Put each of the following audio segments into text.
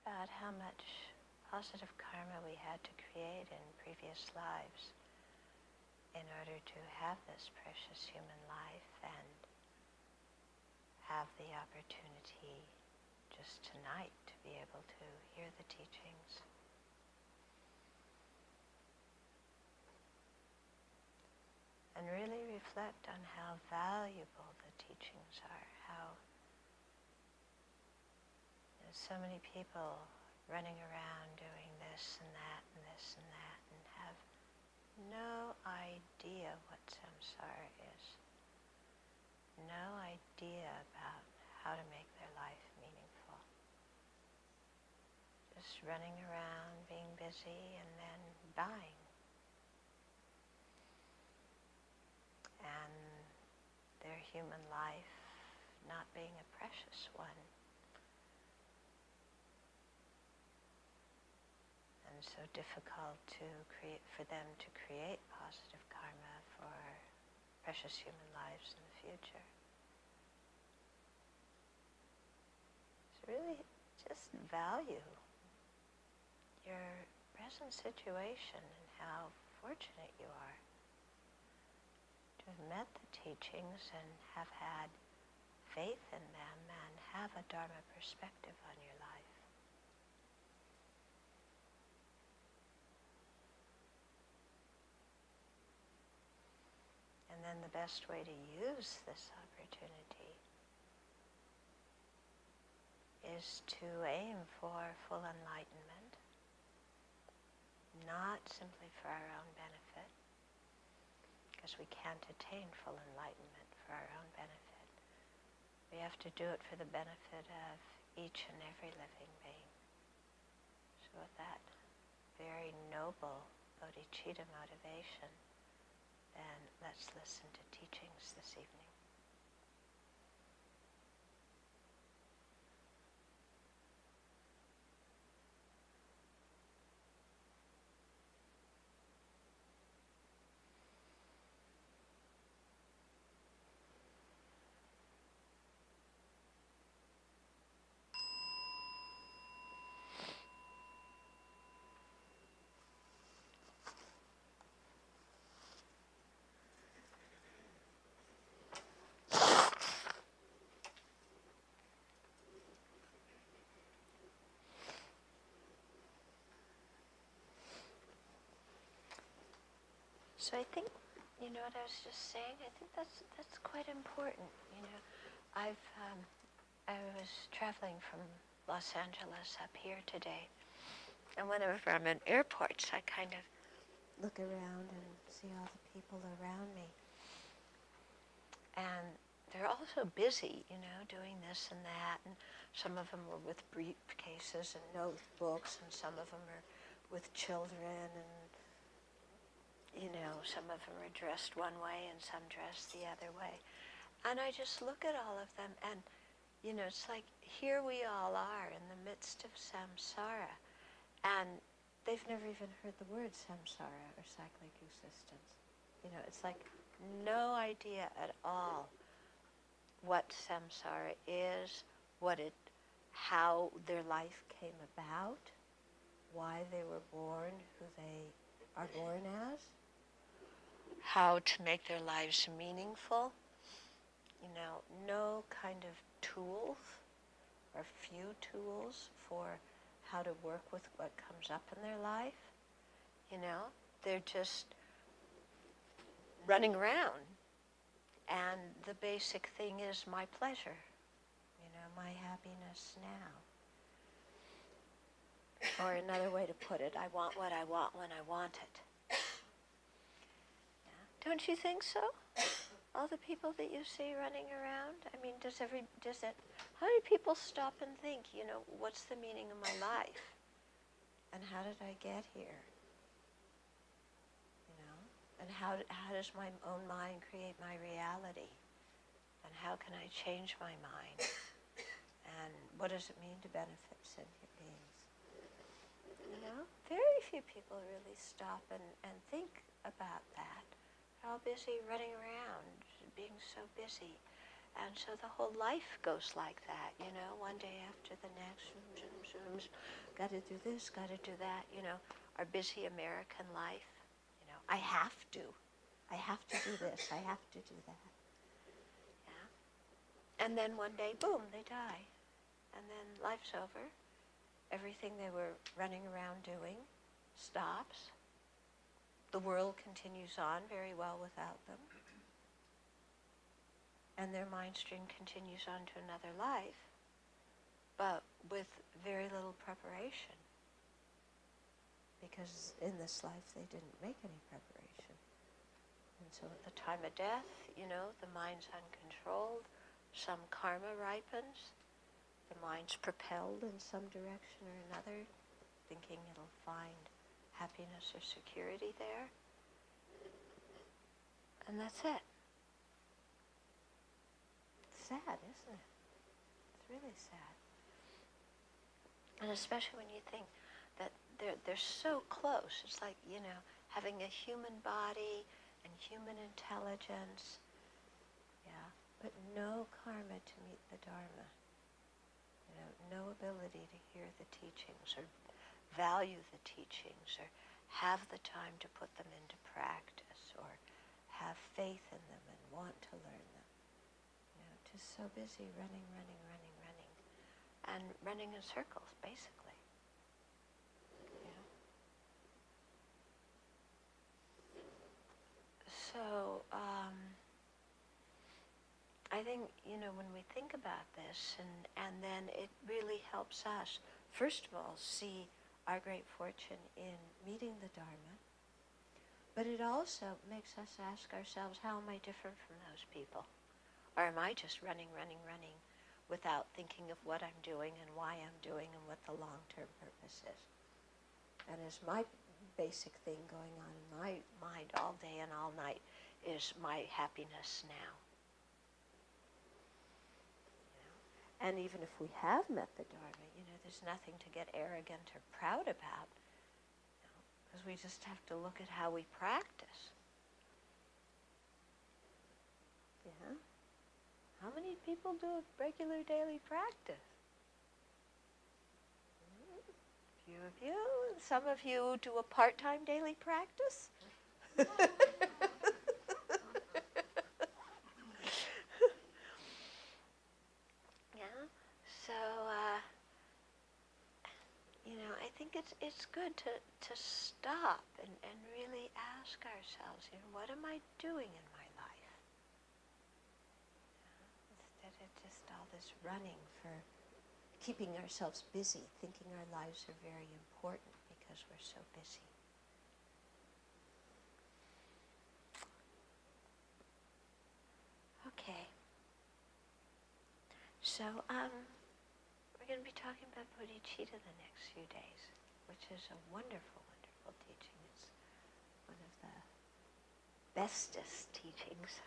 about how much positive karma we had to create in previous lives in order to have this precious human life and have the opportunity just tonight to be able to hear the teachings. And really reflect on how valuable the teachings are, how there's so many people running around doing this and that and this and that and have no idea what samsara is, no idea about how to make their life meaningful. Just running around, being busy, and then dying. And their human life not being a precious one. And so difficult for them to create positive karma for precious human lives in the future. So really just value your present situation and how fortunate you are to have met the teachings and have had faith in them and have a Dharma perspective on your life. And then the best way to use this opportunity is to aim for full enlightenment, not simply for our own benefit, because we can't attain full enlightenment for our own benefit. We have to do it for the benefit of each and every living being. So with that very noble Bodhicitta motivation, then let's listen to teachings this evening. So I think, what I was just saying, I think that's quite important. I was traveling from Los Angeles up here today, and whenever I'm in airports, I kind of look around and see all the people around me. And they're all so busy, doing this and that, and some of them were with briefcases and notebooks, and some of them are with children, and some of them are dressed one way and some dressed the other way. And I just look at all of them and, it's like here we all are in the midst of samsara. And they've never even heard the word samsara or cyclic existence. It's like no idea at all what samsara is, how their life came about, why they were born, who they are born as, how to make their lives meaningful. No kind of tools or few tools for how to work with what comes up in their life. They're just running around. And the basic thing is my pleasure, my happiness now. Or another way to put it, I want what I want when I want it. Yeah. Don't you think so? All the people that you see running around, how many people stop and think, what's the meaning of my life? And how did I get here? And how does my own mind create my reality? And how can I change my mind? And what does it mean to benefit sentient beings? Very few people really stop and think about that. They're all busy running around, being so busy. And so the whole life goes like that, one day after the next, zoom, zoom, got to do this, got to do that, our busy American life. I have to. I have to do this. I have to do that. Yeah. And then one day, boom, they die. And then life's over. Everything they were running around doing stops. The world continues on very well without them. And their mind stream continues on to another life, but with very little preparation. Because in this life they didn't make any preparation. And so at the time of death, the mind's uncontrolled, some karma ripens, the mind's propelled in some direction or another, thinking it'll find happiness or security there. And that's it. It's sad, isn't it? It's really sad. And especially when you think that they're so close. It's like, having a human body and human intelligence, but no karma to meet the Dharma. No ability to hear the teachings or value the teachings or have the time to put them into practice or have faith in them and want to learn them. Just so busy running, and running in circles, basically. So, I think, when we think about this, and then it really helps us, first of all, see our great fortune in meeting the Dharma, but it also makes us ask ourselves, how am I different from those people? Or am I just running without thinking of what I'm doing and why I'm doing and what the long-term purpose is? And is my basic thing going on in my mind all day and all night is my happiness now? And even if we have met the Dharma, there's nothing to get arrogant or proud about, because we just have to look at how we practice. Yeah? How many people do a regular daily practice? A few of you. Some of you do a part-time daily practice. So, I think it's good to stop and really ask ourselves, what am I doing in my life? Instead of just all this running for keeping ourselves busy, thinking our lives are very important because we're so busy. Okay. So, we're going to be talking about Bodhicitta the next few days, which is a wonderful, wonderful teaching. It's one of the bestest teachings.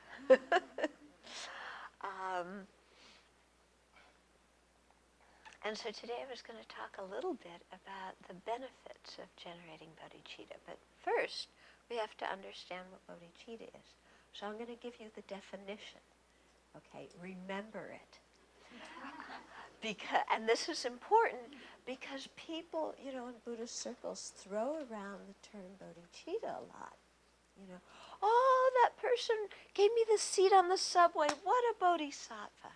And so today I was going to talk a little bit about the benefits of generating bodhicitta. But first, we have to understand what bodhicitta is. So I'm going to give you the definition. Okay, remember it. And this is important because people, in Buddhist circles throw around the term bodhicitta a lot. Oh, that person gave me the seat on the subway. What a bodhisattva.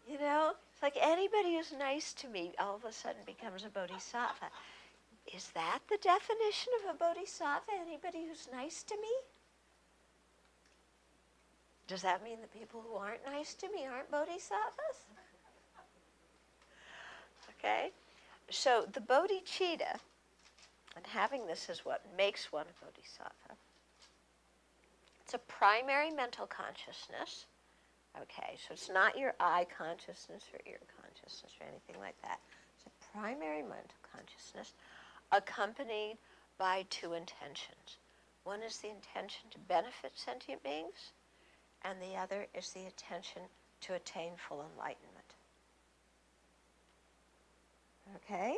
It's like anybody who's nice to me all of a sudden becomes a bodhisattva. Is that the definition of a bodhisattva? Anybody who's nice to me? Does that mean the people who aren't nice to me aren't bodhisattvas? Okay, so the bodhicitta, and having this is what makes one a bodhisattva. It's a primary mental consciousness. Okay, so it's not your eye consciousness or ear consciousness or anything like that. It's a primary mental consciousness accompanied by two intentions. One is the intention to benefit sentient beings, and the other is the intention to attain full enlightenment. Okay?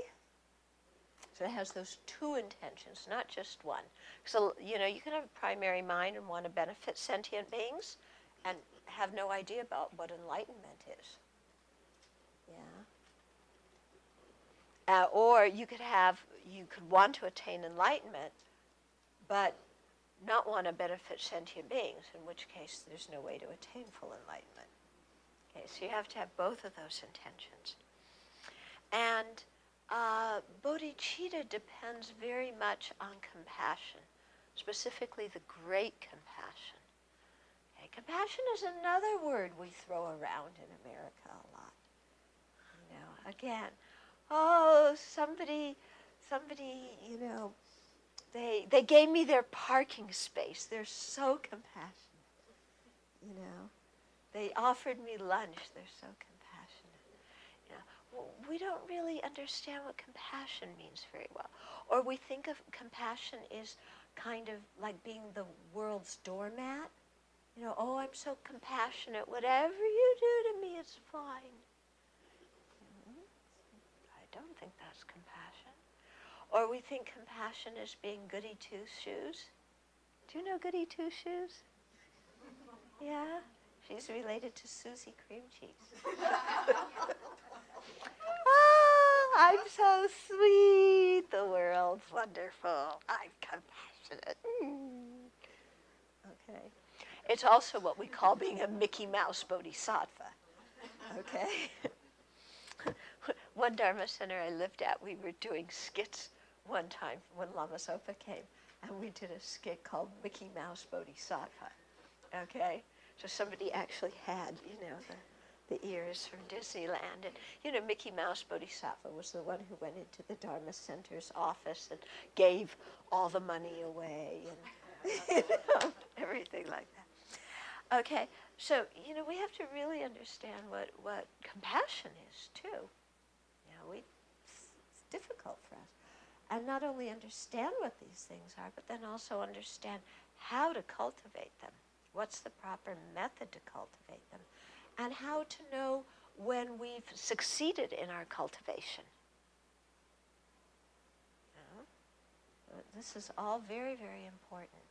So it has those two intentions, not just one. So, you can have a primary mind and want to benefit sentient beings and have no idea about what enlightenment is. Yeah? Or you could want to attain enlightenment, but not want to benefit sentient beings, in which case there's no way to attain full enlightenment. Okay, so you have to have both of those intentions. And bodhicitta depends very much on compassion, specifically the great compassion. Okay, compassion is another word we throw around in America a lot. You know, again, oh, somebody, you know, they gave me their parking space. They're so compassionate, you know. They offered me lunch. They're so compassionate. You know, well, we don't really understand what compassion means very well. Or we think of compassion as kind of like being the world's doormat. You know, oh, I'm so compassionate. Whatever you do to me, it's fine. I don't think that's compassion. Or we think compassion is being goody two-shoes. Do you know goody two-shoes? Yeah? She's related to Susie Cream Cheese. Oh, I'm so sweet. The world's wonderful. I'm compassionate. Okay. It's also what we call being a Mickey Mouse Bodhisattva. Okay? One Dharma center I lived at, we were doing skits one time when Lama Zopa came, and we did a skit called Mickey Mouse Bodhisattva. Okay? So somebody actually had, you know, the ears from Disneyland. And, you know, Mickey Mouse Bodhisattva was the one who went into the Dharma Center's office and gave all the money away and, you know, everything like that. Okay, so, you know, we have to really understand what compassion is, too. You know, it's difficult for us. And not only understand what these things are, but then also understand how to cultivate them. What's the proper method to cultivate them? And how to know when we've succeeded in our cultivation. You know? This is all very, very important.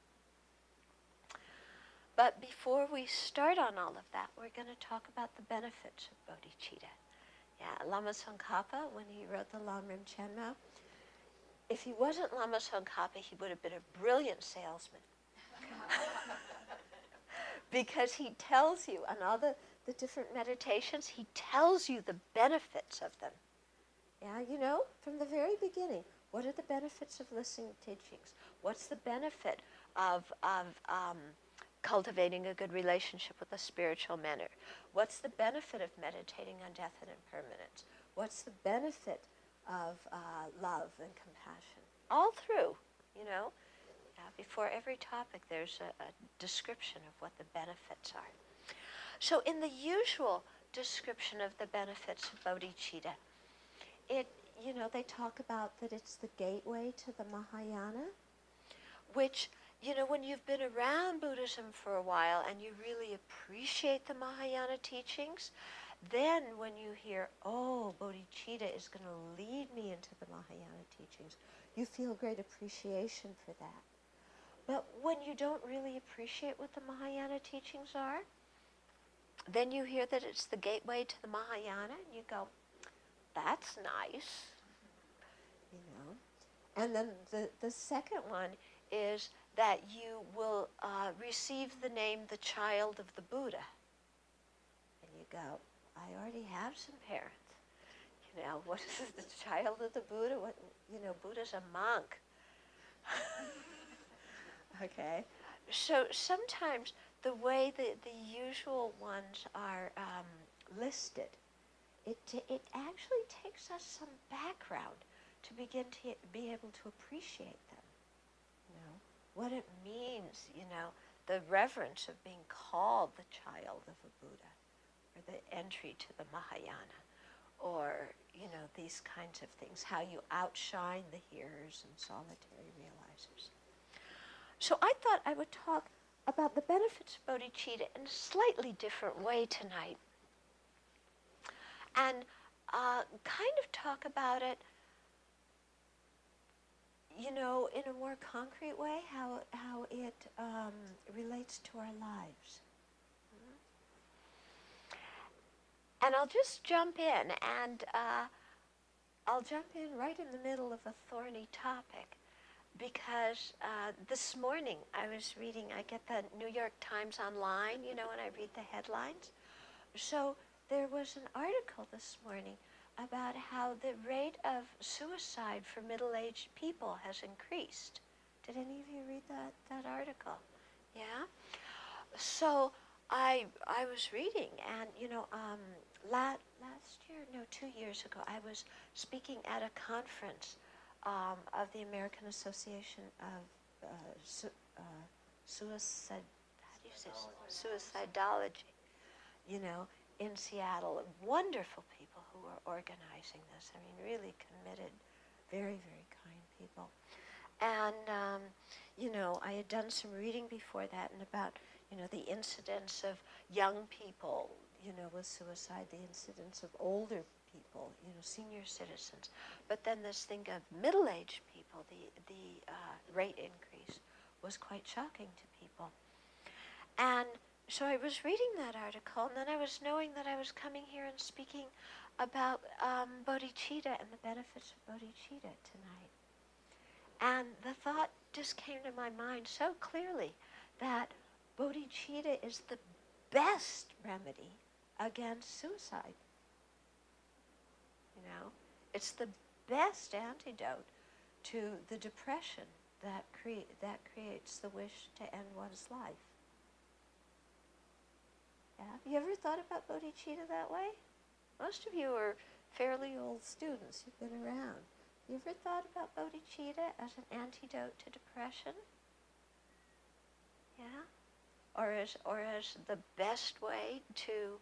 But before we start on all of that, we're going to talk about the benefits of bodhicitta. Yeah, Lama Tsongkhapa, when he wrote the Lamrim Chenmo, if he wasn't Lama Tsongkhapa, he would have been a brilliant salesman. Because he tells you, on all the different meditations, he tells you the benefits of them. Yeah, you know, from the very beginning, what are the benefits of listening to teachings? What's the benefit of cultivating a good relationship with a spiritual mentor? What's the benefit of meditating on death and impermanence? What's the benefit of love and compassion? All through, you know. Before every topic, there's a description of what the benefits are. So in the usual description of the benefits of bodhicitta, you know, they talk about that it's the gateway to the Mahayana, which, you know, when you've been around Buddhism for a while and you really appreciate the Mahayana teachings, then when you hear, oh, bodhicitta is going to lead me into the Mahayana teachings, you feel great appreciation for that. But when you don't really appreciate what the Mahayana teachings are, then you hear that it's the gateway to the Mahayana, and you go, that's nice, you know. And then the second one is that you will receive the name the child of the Buddha. And you go, I already have some parents. You know, what is the child of the Buddha? What, you know, Buddha's a monk. Okay, so sometimes the way the usual ones are listed, it actually takes us some background to begin to be able to appreciate them. You know, what it means, you know, the reverence of being called the child of a Buddha, or the entry to the Mahayana, or, you know, these kinds of things, how you outshine the hearers and solitary realizers. So I thought I would talk about the benefits of bodhicitta in a slightly different way tonight. And kind of talk about it, you know, in a more concrete way, how it relates to our lives. And I'll just jump in and I'll jump in right in the middle of a thorny topic because this morning I was reading, I get the New York Times online, you know, and I read the headlines. So there was an article this morning about how the rate of suicide for middle-aged people has increased. Did any of you read that article? Yeah? So I was reading, and you know, last year, no, 2 years ago, I was speaking at a conference of the American Association of Suicide. How do you say suicidology? You know, in Seattle, wonderful people who are organizing this. I mean, really committed, very, very kind people. And, you know, I had done some reading before that and about, you know, the incidence of young people, you know, with suicide, the incidence of older people, you know, senior citizens. But then this thing of middle-aged people, the rate increase was quite shocking to people. And so I was reading that article, and then I was knowing that I was coming here and speaking about Bodhicitta and the benefits of Bodhicitta tonight. And the thought just came to my mind so clearly that Bodhicitta is the best remedy against suicide. You know, it's the best antidote to the depression that creates the wish to end one's life. Yeah? Have you ever thought about Bodhicitta that way? Most of you are fairly old students. You've been around. You ever thought about Bodhicitta as an antidote to depression? Yeah? Or as the best way to,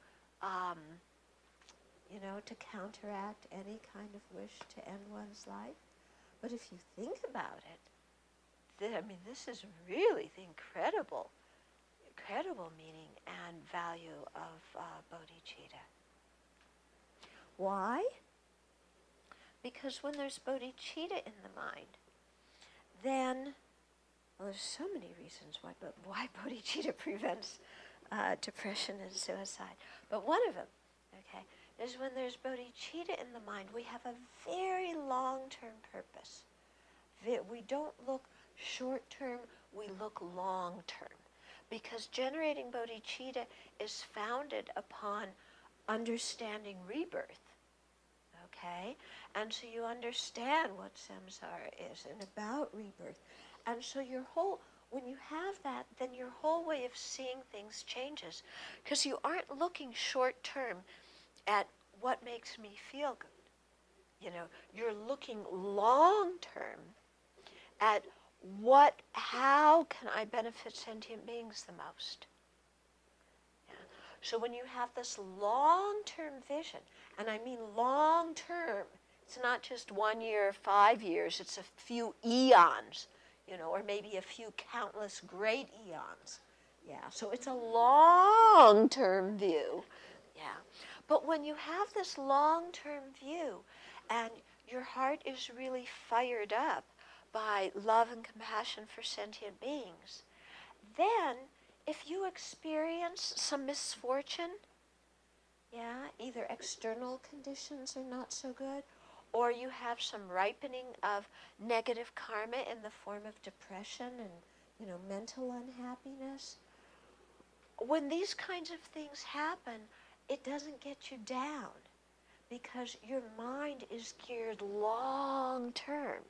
you know, to counteract any kind of wish to end one's life? But if you think about it, I mean, this is really the incredible meaning and value of Bodhicitta. Why? Because when there's bodhicitta in the mind, then, well, there's so many reasons why bodhicitta prevents depression and suicide. But one of them, okay, is when there's bodhicitta in the mind, we have a very long-term purpose. We don't look short-term, we look long-term. Because generating bodhicitta is founded upon understanding rebirth. Okay? And so you understand what samsara is and about rebirth. And so when you have that, then your whole way of seeing things changes. Because you aren't looking short term at what makes me feel good. You know, you're looking long term at how can I benefit sentient beings the most? So when you have this long-term vision, and I mean long-term, it's not just 1 year, 5 years, it's a few eons, you know, or maybe a few countless great eons. Yeah, so it's a long-term view. Yeah, but when you have this long-term view and your heart is really fired up by love and compassion for sentient beings, then if you experience some misfortune, yeah, either external conditions are not so good, or you have some ripening of negative karma in the form of depression and, you know, mental unhappiness, when these kinds of things happen, it doesn't get you down because your mind is geared long term.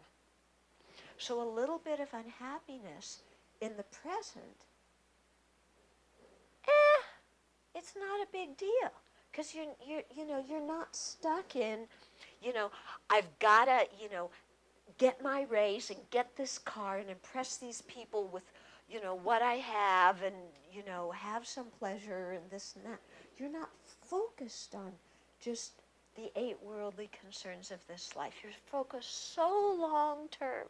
So a little bit of unhappiness in the present, it's not a big deal because you're not stuck in, you know, I've got to, you know, get my raise and get this car and impress these people with, you know, what I have and, you know, have some pleasure and this and that. You're not focused on just the 8 worldly concerns of this life. You're focused so long term,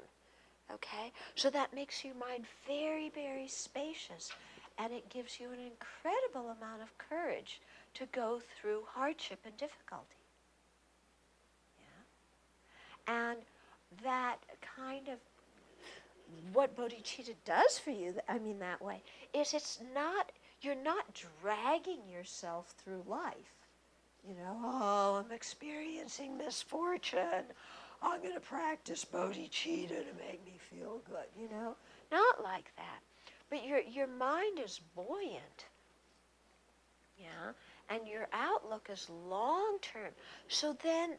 okay? So that makes your mind very, very spacious, and it gives you an incredible amount of courage to go through hardship and difficulty. Yeah? And that kind of, what bodhicitta does for you, I mean that way, is you're not dragging yourself through life. You know, oh, I'm experiencing misfortune. I'm going to practice bodhicitta to make me feel good, you know. Not like that. But your mind is buoyant, yeah, and your outlook is long term. So then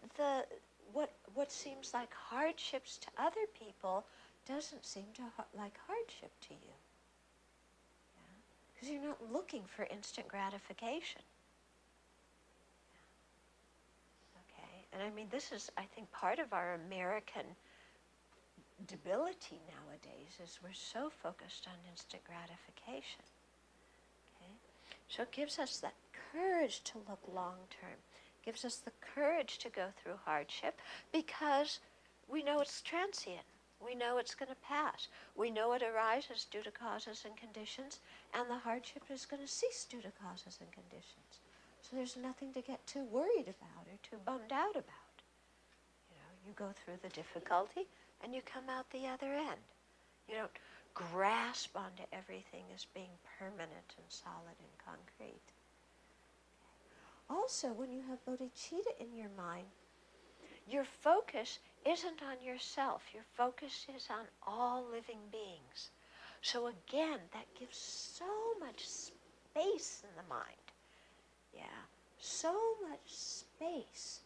what seems like hardships to other people doesn't seem like hardship to you, yeah, because you're not looking for instant gratification. Okay, and I mean this is, I think, part of our American debility nowadays is we're so focused on instant gratification. Okay? So it gives us that courage to look long term, gives us the courage to go through hardship because we know it's transient. We know it's going to pass. We know it arises due to causes and conditions, and the hardship is going to cease due to causes and conditions. So there's nothing to get too worried about or too bummed out about. You know, you go through the difficulty, and you come out the other end. You don't grasp onto everything as being permanent and solid and concrete. Also, when you have bodhicitta in your mind, your focus isn't on yourself. Your focus is on all living beings. So again, that gives so much space in the mind. Yeah, so much space.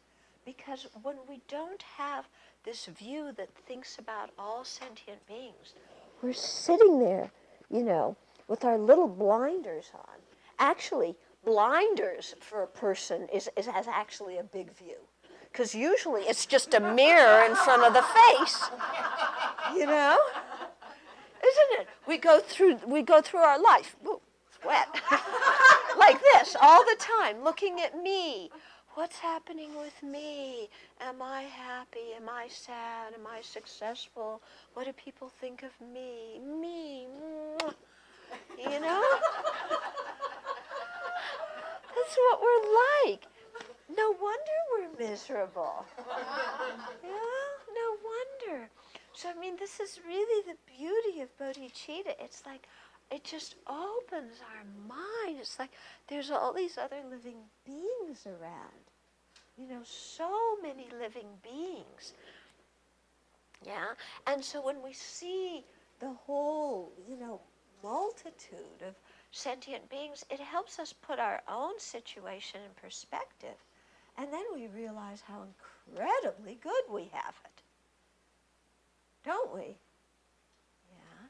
Because when we don't have this view that thinks about all sentient beings, we're sitting there, you know, with our little blinders on. Actually, blinders for a person has actually a big view. Because usually it's just a mirror in front of the face, you know? Isn't it? We go through our life, ooh, it's wet, like this all the time, looking at me. What's happening with me? Am I happy? Am I sad? Am I successful? What do people think of me? Me. You know? That's what we're like. No wonder we're miserable. Yeah, no wonder. So, I mean, this is really the beauty of bodhicitta. It's like, it just opens our mind. It's like there's all these other living beings around. You know, so many living beings. Yeah? And so when we see the whole, you know, multitude of sentient beings, it helps us put our own situation in perspective. And then we realize how incredibly good we have it. Don't we? Yeah.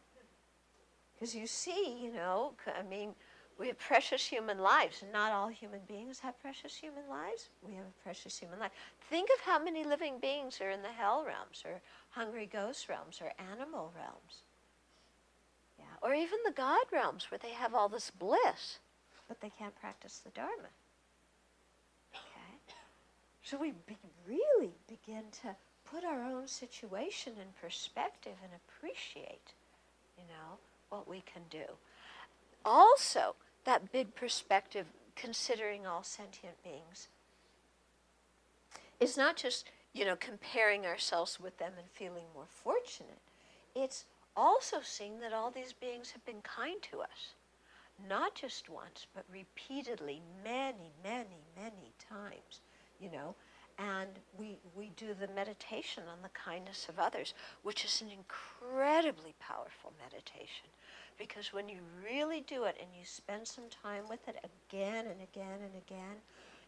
Because you see, you know, I mean, we have precious human lives. Not all human beings have precious human lives. We have a precious human life. Think of how many living beings are in the hell realms, or hungry ghost realms, or animal realms. Yeah. Or even the God realms, where they have all this bliss, but they can't practice the Dharma. Okay? So we really begin to put our own situation in perspective and appreciate, you know, what we can do. Also, that big perspective, considering all sentient beings, is not just, you know, comparing ourselves with them and feeling more fortunate. It's also seeing that all these beings have been kind to us. Not just once, but repeatedly, many, many, many times, you know. And we do the meditation on the kindness of others, which is an incredibly powerful meditation. Because when you really do it and you spend some time with it again and again and again,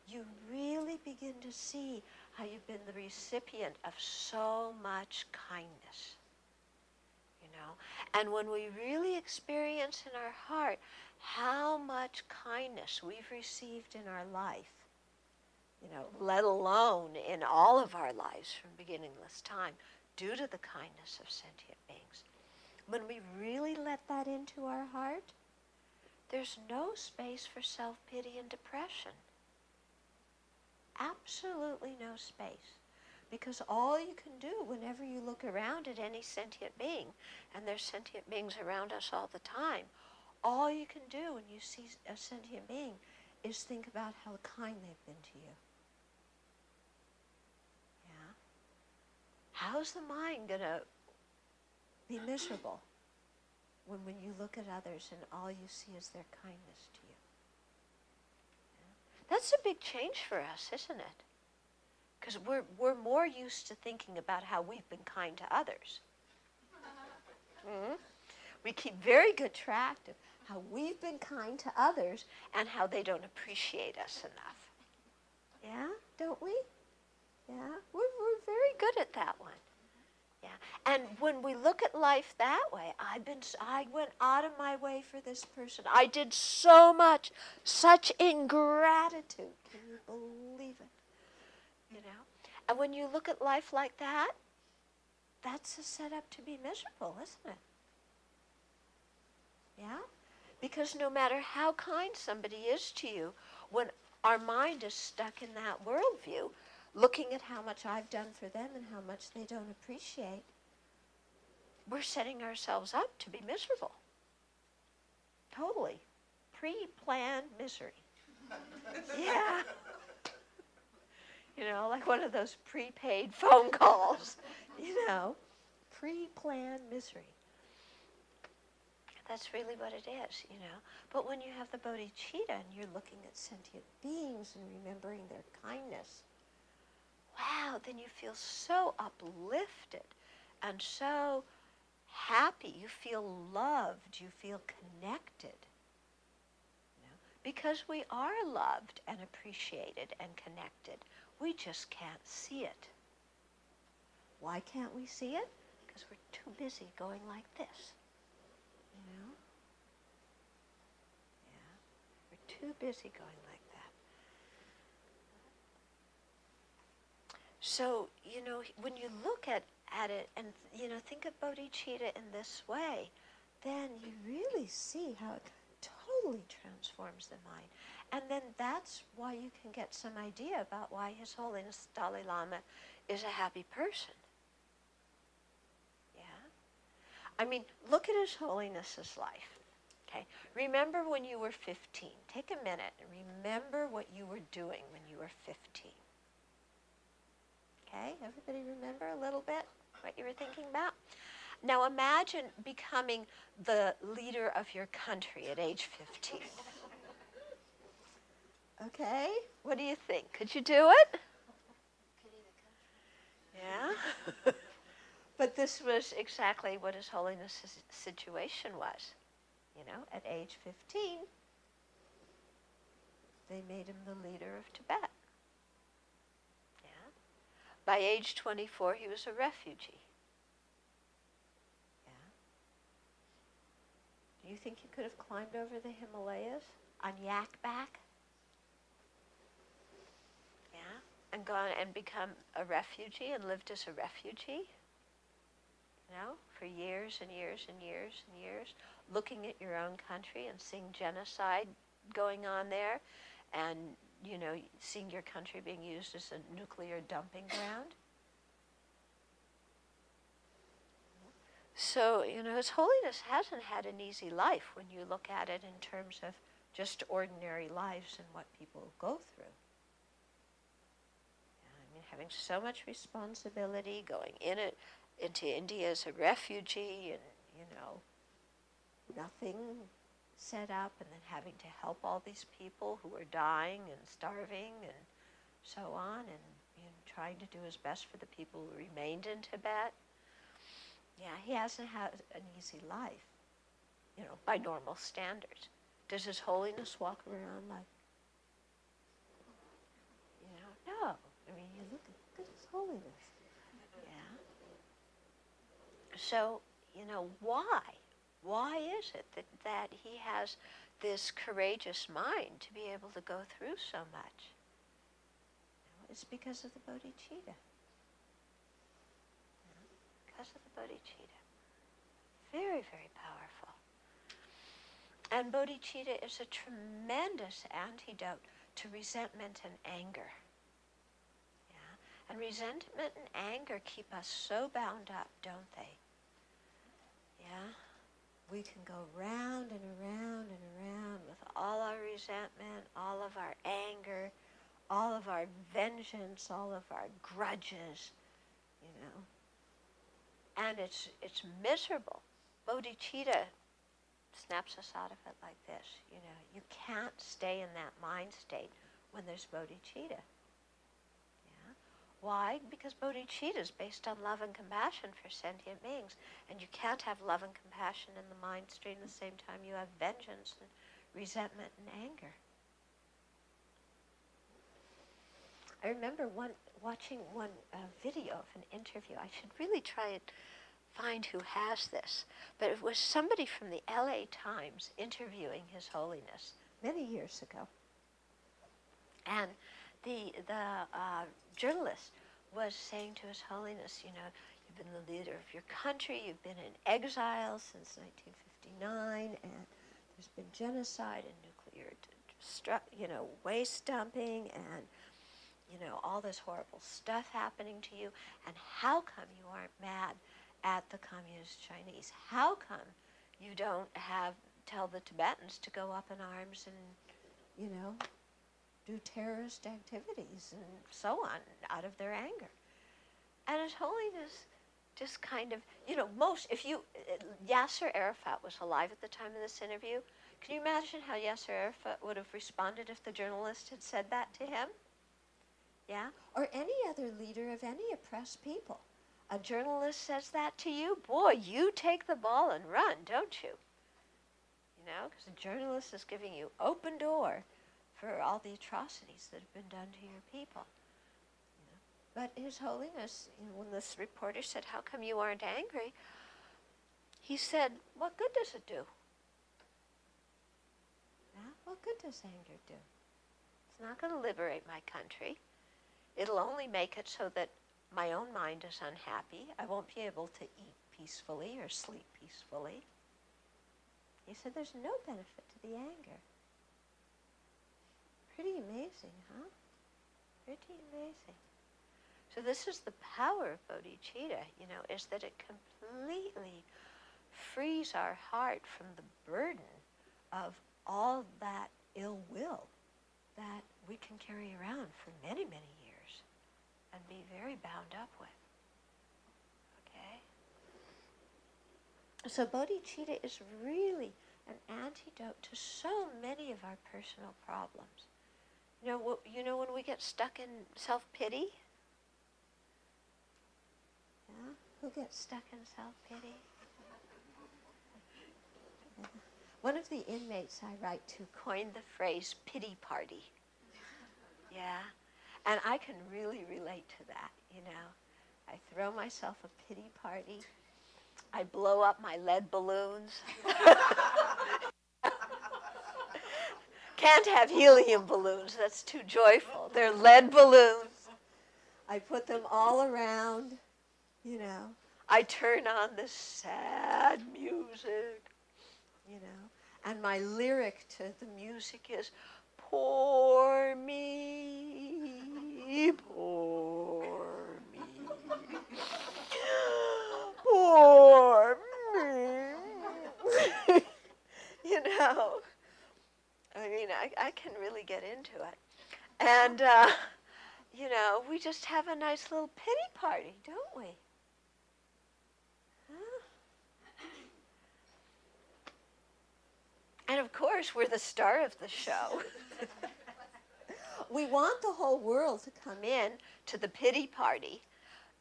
you really begin to see how you've been the recipient of so much kindness, you know. And when we really experience in our heart how much kindness we've received in our life, you know, let alone in all of our lives from beginningless time, due to the kindness of sentient beings, when we really let that into our heart, there's no space for self-pity and depression. Absolutely no space. Because all you can do whenever you look around at any sentient being, and there's sentient beings around us all the time, all you can do when you see a sentient being is think about how kind they've been to you. Yeah? How's the mind going to be miserable when you look at others and all you see is their kindness to you? Yeah? That's a big change for us, isn't it? Because we're more used to thinking about how we've been kind to others. Mm-hmm. We keep very good track of how we've been kind to others and how they don't appreciate us enough. Yeah, don't we? Yeah, we're very good at that one. Yeah, and when we look at life that way, I went out of my way for this person. I did so much, such ingratitude. Can you believe it? You know, and when you look at life like that, that's a setup to be miserable, isn't it? Yeah, because no matter how kind somebody is to you, when our mind is stuck in that worldview, looking at how much I've done for them and how much they don't appreciate, we're setting ourselves up to be miserable. Totally. Pre-planned misery. Yeah. You know, like one of those prepaid phone calls. You know, pre-planned misery. That's really what it is, you know. But when you have the Bodhicitta and you're looking at sentient beings and remembering their kindness, wow, then you feel so uplifted and so happy. You feel loved. You feel connected. You know? Because we are loved and appreciated and connected. We just can't see it. Why can't we see it? Because we're too busy going like this. You know? Yeah. We're too busy going like that. So, you know, when you look at it and, you know, think of Bodhicitta in this way, then you really see how it totally transforms the mind. And then that's why you can get some idea about why His Holiness Dalai Lama is a happy person. Yeah? I mean, look at His Holiness's life. Okay? Remember when you were 15. Take a minute and remember what you were doing when you were 15. Okay? Everybody remember a little bit what you were thinking about? Now imagine becoming the leader of your country at age 15. Okay? What do you think? Could you do it? Yeah? But this was exactly what His Holiness's situation was. You know, at age 15, they made him the leader of Tibet. Yeah? By age 24, he was a refugee. Yeah? Do you think he could have climbed over the Himalayas on yak back? Yeah? And gone and become a refugee and lived as a refugee? You know, for years and years and years and years, looking at your own country and seeing genocide going on there and, you know, seeing your country being used as a nuclear dumping ground. So, you know, His Holiness hasn't had an easy life when you look at it in terms of just ordinary lives and what people go through. I mean, having so much responsibility, going into India as a refugee and, you know, nothing set up, and then having to help all these people who are dying and starving and so on, and, you know, trying to do his best for the people who remained in Tibet. Yeah, he hasn't had an easy life, you know, by normal standards. Does His Holiness walk around like, you know, no. I mean, you look at His Holiness. Yeah. So, you know, why? Why is it that he has this courageous mind to be able to go through so much? It's because of the Bodhicitta. Because of the Bodhicitta. Very, very powerful. And Bodhicitta is a tremendous antidote to resentment and anger. Yeah? And resentment and anger keep us so bound up, don't they? Yeah? We can go round and around and around with all our resentment, all of our anger, all of our vengeance, all of our grudges, you know. And it's miserable. Bodhicitta snaps us out of it like this, you know. You can't stay in that mind state when there's bodhicitta. Yeah? Why? Because bodhicitta is based on love and compassion for sentient beings. And you can't have love and compassion in the mind stream at the same time you have vengeance and resentment and anger. I remember watching one video of an interview. I should really try and find who has this. But it was somebody from the LA Times interviewing His Holiness many years ago. And the journalist was saying to His Holiness, you know, you've been the leader of your country, you've been in exile since 1959, and there's been genocide and nuclear, waste dumping, and all this horrible stuff happening to you, and how come you aren't mad at the communist Chinese? How come you don't tell the Tibetans to go up in arms and, do terrorist activities and so on out of their anger? And His Holiness just kind of, Yasser Arafat was alive at the time of this interview. Can you imagine how Yasser Arafat would have responded if the journalist had said that to him? Yeah? Or any other leader of any oppressed people. A journalist says that to you, boy, you take the ball and run, don't you? Because a journalist is giving you open door for all the atrocities that have been done to your people. But His Holiness, when this reporter said, how come you aren't angry? He said, what good does it do? Yeah? What good does anger do? It's not going to liberate my country. It'll only make it so that my own mind is unhappy. I won't be able to eat peacefully or sleep peacefully. He said there's no benefit to the anger. Pretty amazing, huh? Pretty amazing. So this is the power of bodhicitta, is that it completely frees our heart from the burden of all that ill will that we can carry around for many, many years and be very bound up with. Okay? So bodhicitta is really an antidote to so many of our personal problems. When we get stuck in self-pity? Yeah? Who gets stuck in self-pity? Yeah. One of the inmates I write to coined the phrase pity party. Yeah? And I can really relate to that, I throw myself a pity party. I blow up my lead balloons. Can't have helium balloons, that's too joyful. They're lead balloons. I put them all around, I turn on this sad music, and my lyric to the music is, poor me, poor me, poor me. I can really get into it. And, we just have a nice little pity party, don't we? Huh? And of course, we're the star of the show. We want the whole world to come in to the pity party,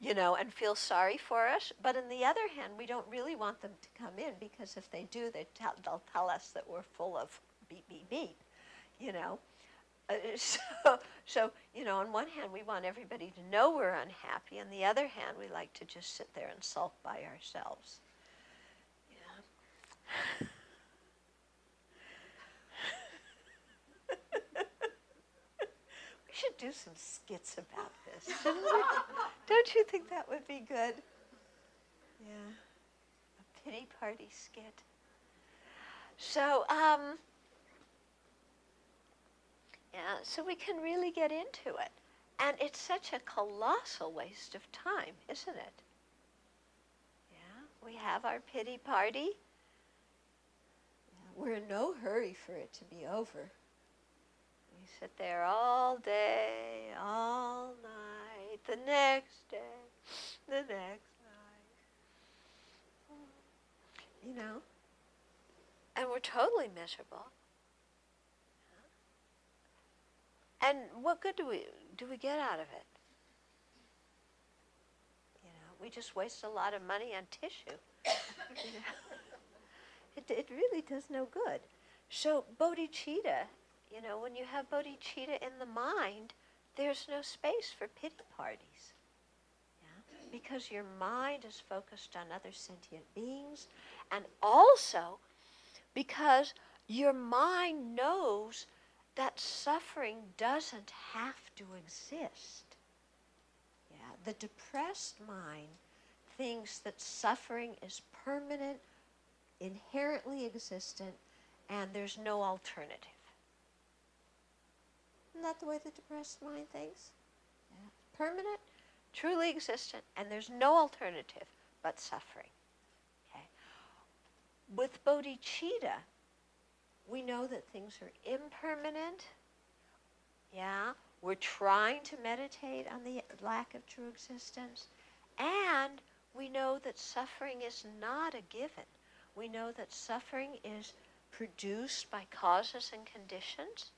and feel sorry for us. But on the other hand, we don't really want them to come in, because if they do, they'll tell us that we're full of beep, beep, beep, So, on one hand, we want everybody to know we're unhappy. On the other hand, we like to just sit there and sulk by ourselves. Yeah. We should do some skits about this, shouldn't we? Don't you think that would be good? Yeah. A pity party skit. So, so we can really get into it. And it's such a colossal waste of time, isn't it? Yeah, we have our pity party. Yeah, we're in no hurry for it to be over. We sit there all day, all night, the next day, the next night. And we're totally miserable. And what good do we get out of it? You know, we just waste a lot of money on tissue. You know? It really does no good. So bodhicitta, you know, when you have bodhicitta in the mind, there's no space for pity parties. Yeah? Because your mind is focused on other sentient beings, and also because your mind knows that suffering doesn't have to exist. Yeah? The depressed mind thinks that suffering is permanent, inherently existent, and there's no alternative. Isn't that the way the depressed mind thinks? Yeah. Permanent, truly existent, and there's no alternative but suffering. Okay. With bodhicitta, we know that things are impermanent. Yeah. We're trying to meditate on the lack of true existence, and we know that suffering is not a given. We know that suffering is produced by causes and conditions,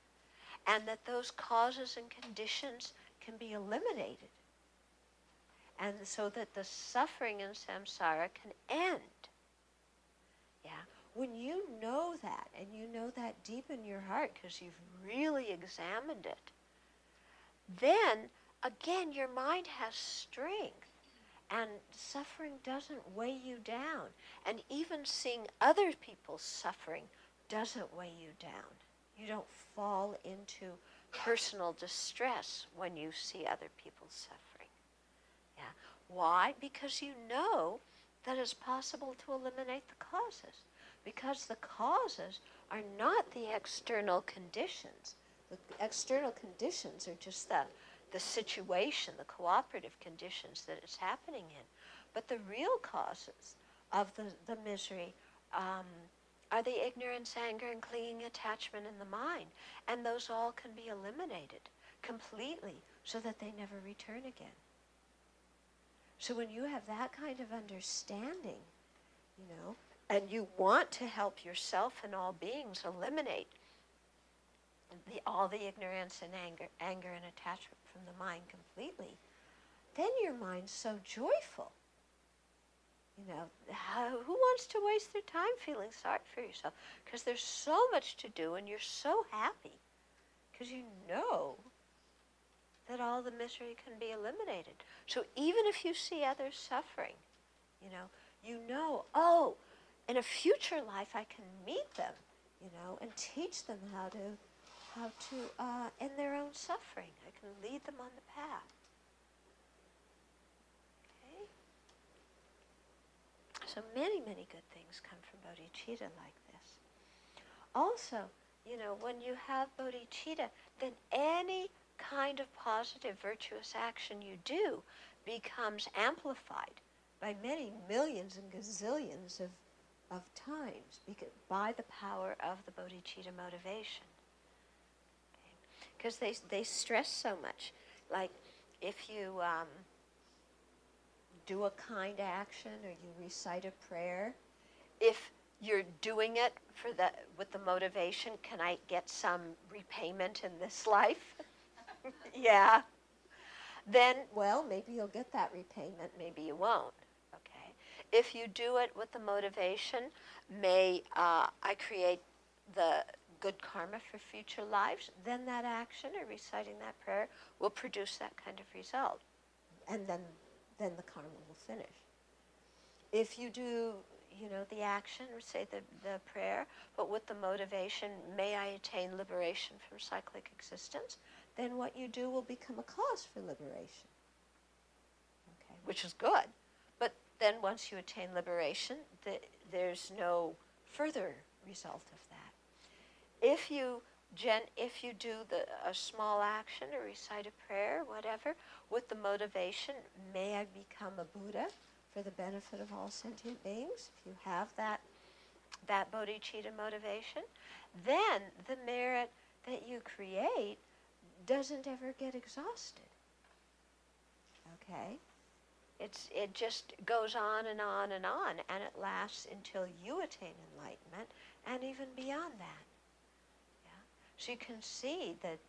and that those causes and conditions can be eliminated, and so that the suffering in samsara can end. Yeah, when you know that, and you know that deep in your heart because you've really examined it, then again your mind has strength. And suffering doesn't weigh you down. And even seeing other people's suffering doesn't weigh you down. You don't fall into personal distress when you see other people's suffering. Yeah. Why? Because you know that it's possible to eliminate the causes. Because the causes are not the external conditions. The external conditions are just the situation, the cooperative conditions that it's happening in. But the real causes of the misery are the ignorance, anger, and clinging attachment in the mind. And those all can be eliminated completely so that they never return again. So when you have that kind of understanding, you know, and you want to help yourself and all beings eliminate all the ignorance and anger and attachment from the mind completely, then your mind's so joyful. You know, who wants to waste their time feeling sorry for yourself? Because there's so much to do and you're so happy because you know that all the misery can be eliminated. So even if you see others suffering, you know, oh, in a future life I can meet them, and teach them how to end their own suffering. I can lead them on the path. Okay? So many, many good things come from bodhicitta like this. Also, when you have bodhicitta, then any kind of positive, virtuous action you do becomes amplified by many millions and gazillions of times by the power of the bodhicitta motivation. Because they stress so much. Like if you do a kind action or you recite a prayer, if you're doing it with the motivation, can I get some repayment in this life? Yeah. Then, well, maybe you'll get that repayment, maybe you won't. Okay. If you do it with the motivation, may I create the good karma for future lives, then that action or reciting that prayer will produce that kind of result. And then the karma will finish. If you do, the action or say the prayer, but with the motivation, may I attain liberation from cyclic existence, then what you do will become a cause for liberation. Okay, which is good. But then once you attain liberation, there's no further result of that. If you do a small action or recite a prayer, whatever, with the motivation, may I become a Buddha for the benefit of all sentient beings, if you have that bodhicitta motivation, then the merit that you create doesn't ever get exhausted. Okay? It just goes on and on and on, and it lasts until you attain enlightenment, and even beyond that. Yeah? So you can see that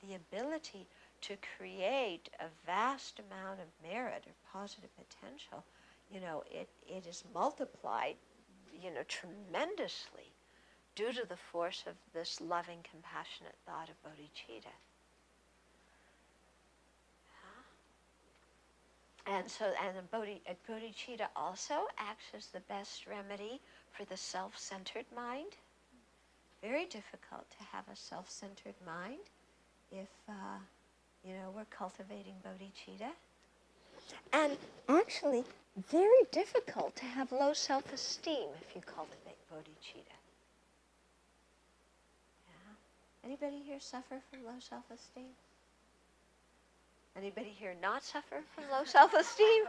the ability to create a vast amount of merit or positive potential, it is multiplied, tremendously due to the force of this loving, compassionate thought of bodhicitta. And so, bodhicitta also acts as the best remedy for the self-centered mind. Very difficult to have a self-centered mind if, we're cultivating bodhicitta. And actually, very difficult to have low self-esteem if you cultivate bodhicitta. Yeah. Anybody here suffer from low self-esteem? Anybody here not suffer from low self-esteem?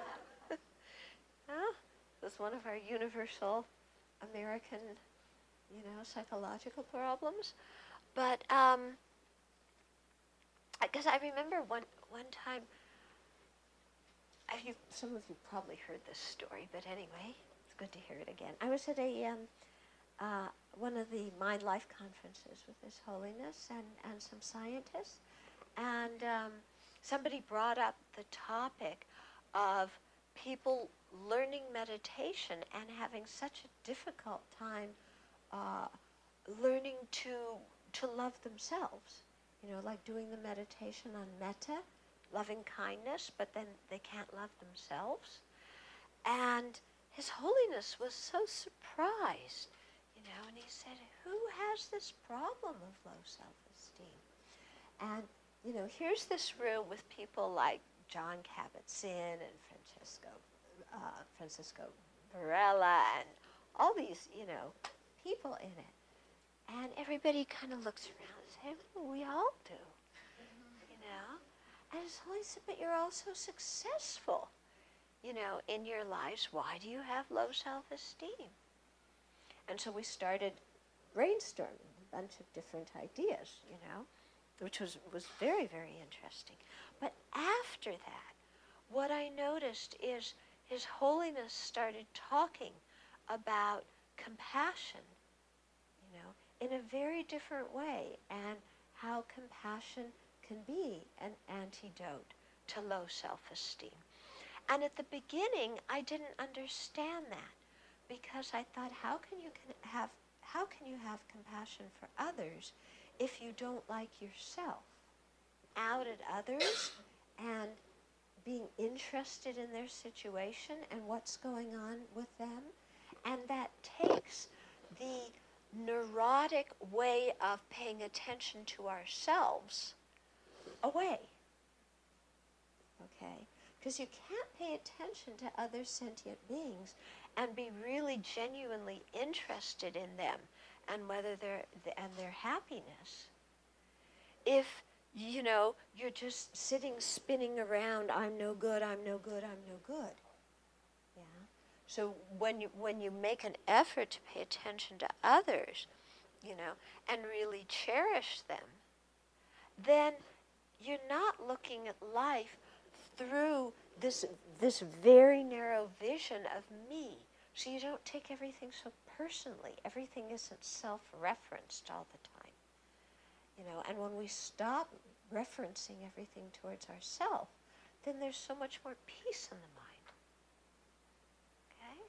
No? That's one of our universal American, psychological problems. But, because I remember one time, some of you probably heard this story, but anyway, it's good to hear it again. I was at one of the Mind Life conferences with His Holiness and some scientists, and somebody brought up the topic of people learning meditation and having such a difficult time learning to love themselves. Like doing the meditation on metta, loving kindness, but then they can't love themselves. And His Holiness was so surprised, and he said, who has this problem of low self-esteem? And here's this room with people like John Kabat-Zinn and Francisco Varela and all these, people in it. And everybody kind of looks around and says, well, we all do, And His Holiness said, but you're also successful, in your lives. Why do you have low self-esteem? And so we started brainstorming a bunch of different ideas, which was very, very interesting. But after that, what I noticed is His Holiness started talking about compassion, in a very different way, and how compassion can be an antidote to low self-esteem. And at the beginning, I didn't understand that, because I thought, how can you have compassion for others if you don't like yourself? Out at others and being interested in their situation and what's going on with them. And that takes the neurotic way of paying attention to ourselves away. Okay? Because you can't pay attention to other sentient beings and be really genuinely interested in them and their happiness if you're just sitting spinning around, I'm no good, I'm no good, I'm no good. Yeah. So when you make an effort to pay attention to others, and really cherish them, then you're not looking at life through this very narrow vision of me. So you don't take everything so personally. Everything isn't self-referenced all the time. And when we stop referencing everything towards ourselves, then there's so much more peace in the mind. Okay?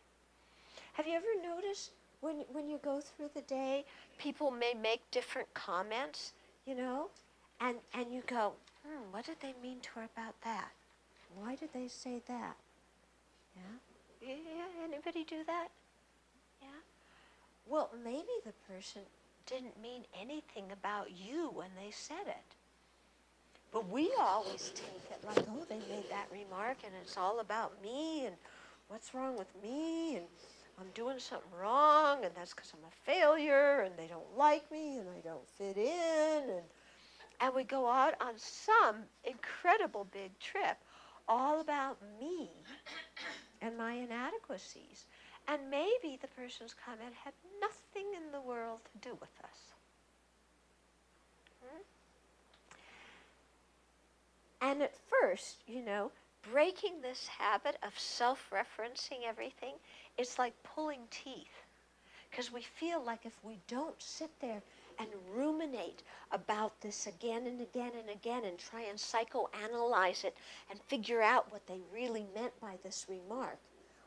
Have you ever noticed when you go through the day, people may make different comments, and you go, what did they mean to her about that? Why did they say that? Yeah? Yeah, anybody do that? Yeah? Well, maybe the person didn't mean anything about you when they said it. But we always take it like, oh, they made that remark and it's all about me and what's wrong with me and I'm doing something wrong and that's because I'm a failure and they don't like me and I don't fit in. And we go out on some incredible big trip all about me and my inadequacies. And maybe the person's comment had nothing in the world to do with us. And at first, breaking this habit of self-referencing everything, it's like pulling teeth. Because we feel like if we don't sit there and ruminate about this again and again and again and try and psychoanalyze it and figure out what they really meant by this remark,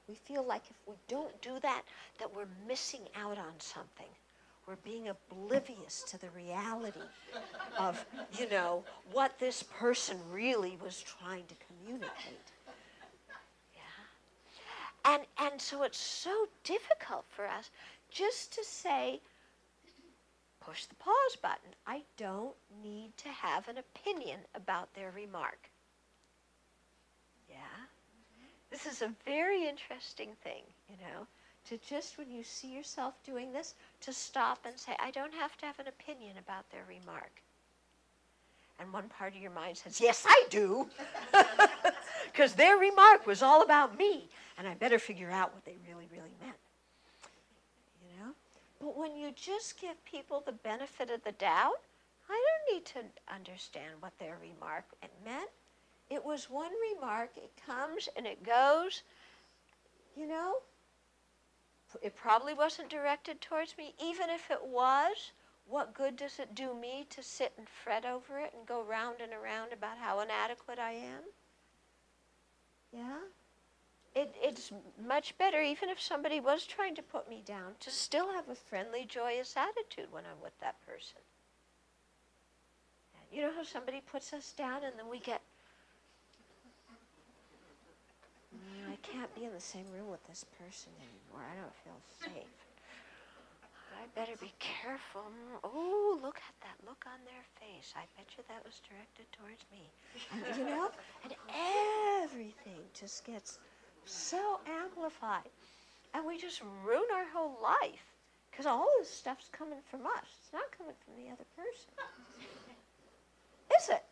we feel like if we don't do that, that we're missing out on something. We're being oblivious to the reality of, what this person really was trying to communicate. Yeah. And so it's so difficult for us just to say, push the pause button. I don't need to have an opinion about their remark. Yeah? This is a very interesting thing, to just, when you see yourself doing this, to stop and say, I don't have to have an opinion about their remark. And one part of your mind says, yes, I do. Because their remark was all about me, and I better figure out what they really, really meant. But when you just give people the benefit of the doubt, I don't need to understand what their remark meant. It was one remark. It comes and it goes. It probably wasn't directed towards me. Even if it was, what good does it do me to sit and fret over it and go round and around about how inadequate I am? Yeah? It's much better, even if somebody was trying to put me down, to still have a friendly, joyous attitude when I'm with that person. You know how somebody puts us down and then we get, I can't be in the same room with this person anymore. I don't feel safe. I better be careful. Oh, look at that look on their face. I bet you that was directed towards me. And, and everything just gets so amplified. And we just ruin our whole life because all this stuff's coming from us. It's not coming from the other person. Is it?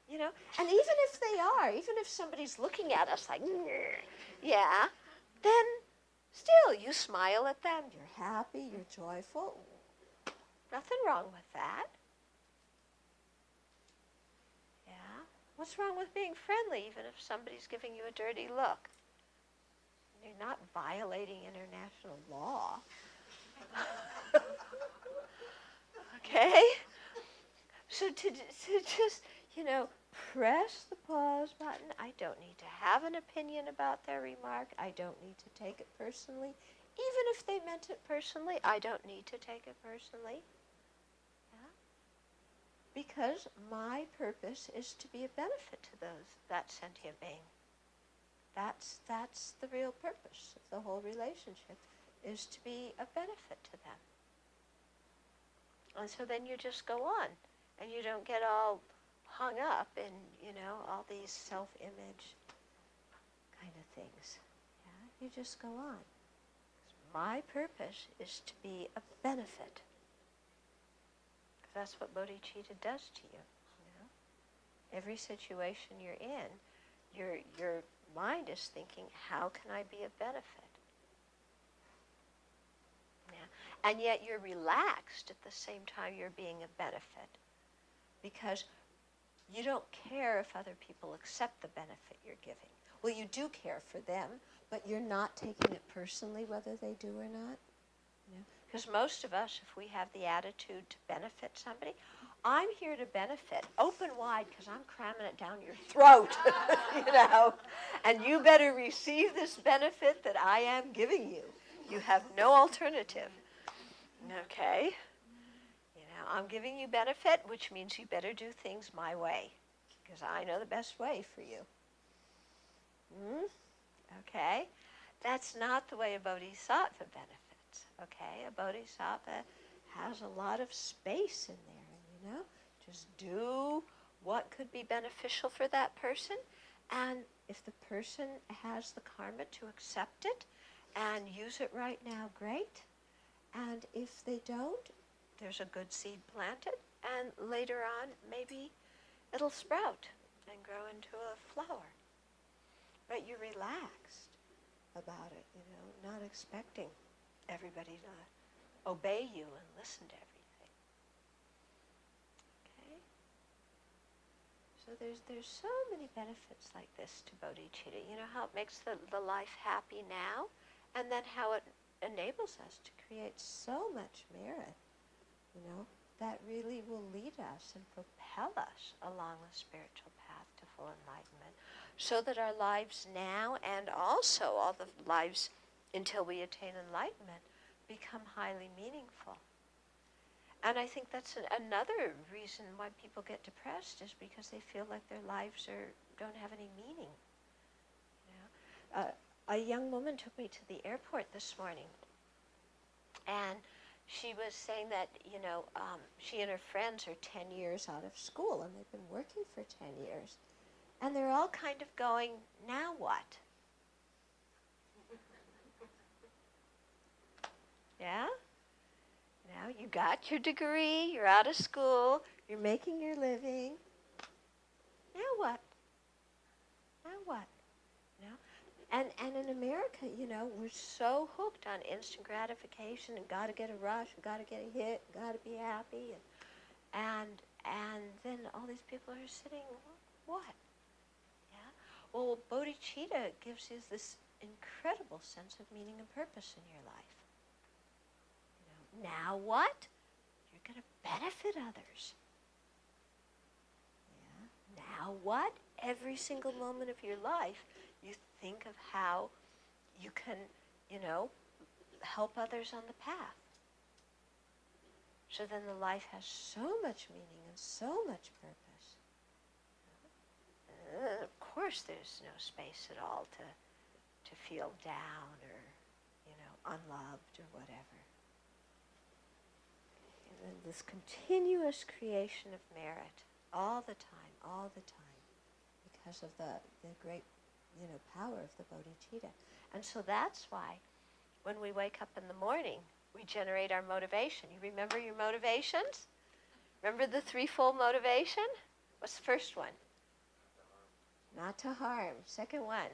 And even if they are, even if somebody's looking at us like, yeah, then still you smile at them. You're happy, you're joyful. Nothing wrong with that. Yeah? What's wrong with being friendly even if somebody's giving you a dirty look? You're not violating international law. Okay? So to just, press the pause button. I don't need to have an opinion about their remark. I don't need to take it personally. Even if they meant it personally, I don't need to take it personally. Yeah? Because my purpose is to be a benefit to that sentient being. That's the real purpose of the whole relationship, is to be a benefit to them. And so then you just go on, and you don't get all hung up in, all these self-image kind of things. Yeah? You just go on. My purpose is to be a benefit. That's what Bodhicitta does to you. Every situation you're in, your mind is thinking, how can I be a benefit? Yeah. And yet you're relaxed at the same time you're being a benefit, because you don't care if other people accept the benefit you're giving. Well, you do care for them, but you're not taking it personally whether they do or not. Because most of us, if we have the attitude to benefit somebody, I'm here to benefit, open wide, because I'm cramming it down your throat, and you better receive this benefit that I am giving you. You have no alternative. Okay? I'm giving you benefit, which means you better do things my way, because I know the best way for you. Okay? That's not the way a bodhisattva benefits. Okay? A bodhisattva has a lot of space in there, just do what could be beneficial for that person, and if the person has the karma to accept it and use it right now, great. And if they don't, there's a good seed planted, and later on, maybe it'll sprout and grow into a flower. But you're relaxed about it, not expecting everybody to obey you and listen to everything. Okay? So there's so many benefits like this to bodhicitta. How it makes the life happy now, and then how it enables us to create so much merit, that really will lead us and propel us along the spiritual path to full enlightenment, so that our lives now and also all the lives until we attain enlightenment become highly meaningful. And I think that's another reason why people get depressed, is because they feel like their lives don't have any meaning. You know? A young woman took me to the airport this morning, and she was saying that, she and her friends are 10 years out of school, and they've been working for 10 years. And they're all kind of going, now what? Yeah? Now you got your degree, you're out of school, you're making your living. Now what? Now what? And in America, we're so hooked on instant gratification and got to get a rush, got to get a hit, got to be happy, and then all these people are sitting, what? Yeah. Well, Bodhicitta gives you this incredible sense of meaning and purpose in your life. Now what? You're going to benefit others. Yeah. Now what? Every single moment of your life, you think of how you can, help others on the path. So then the life has so much meaning and so much purpose. Of course there's no space at all to feel down or, unloved or whatever. And then this continuous creation of merit all the time, because of the great power of the bodhicitta. And so that's why when we wake up in the morning, we generate our motivation. You remember your motivations? Remember the threefold motivation? What's the first one? Not to harm. Second one,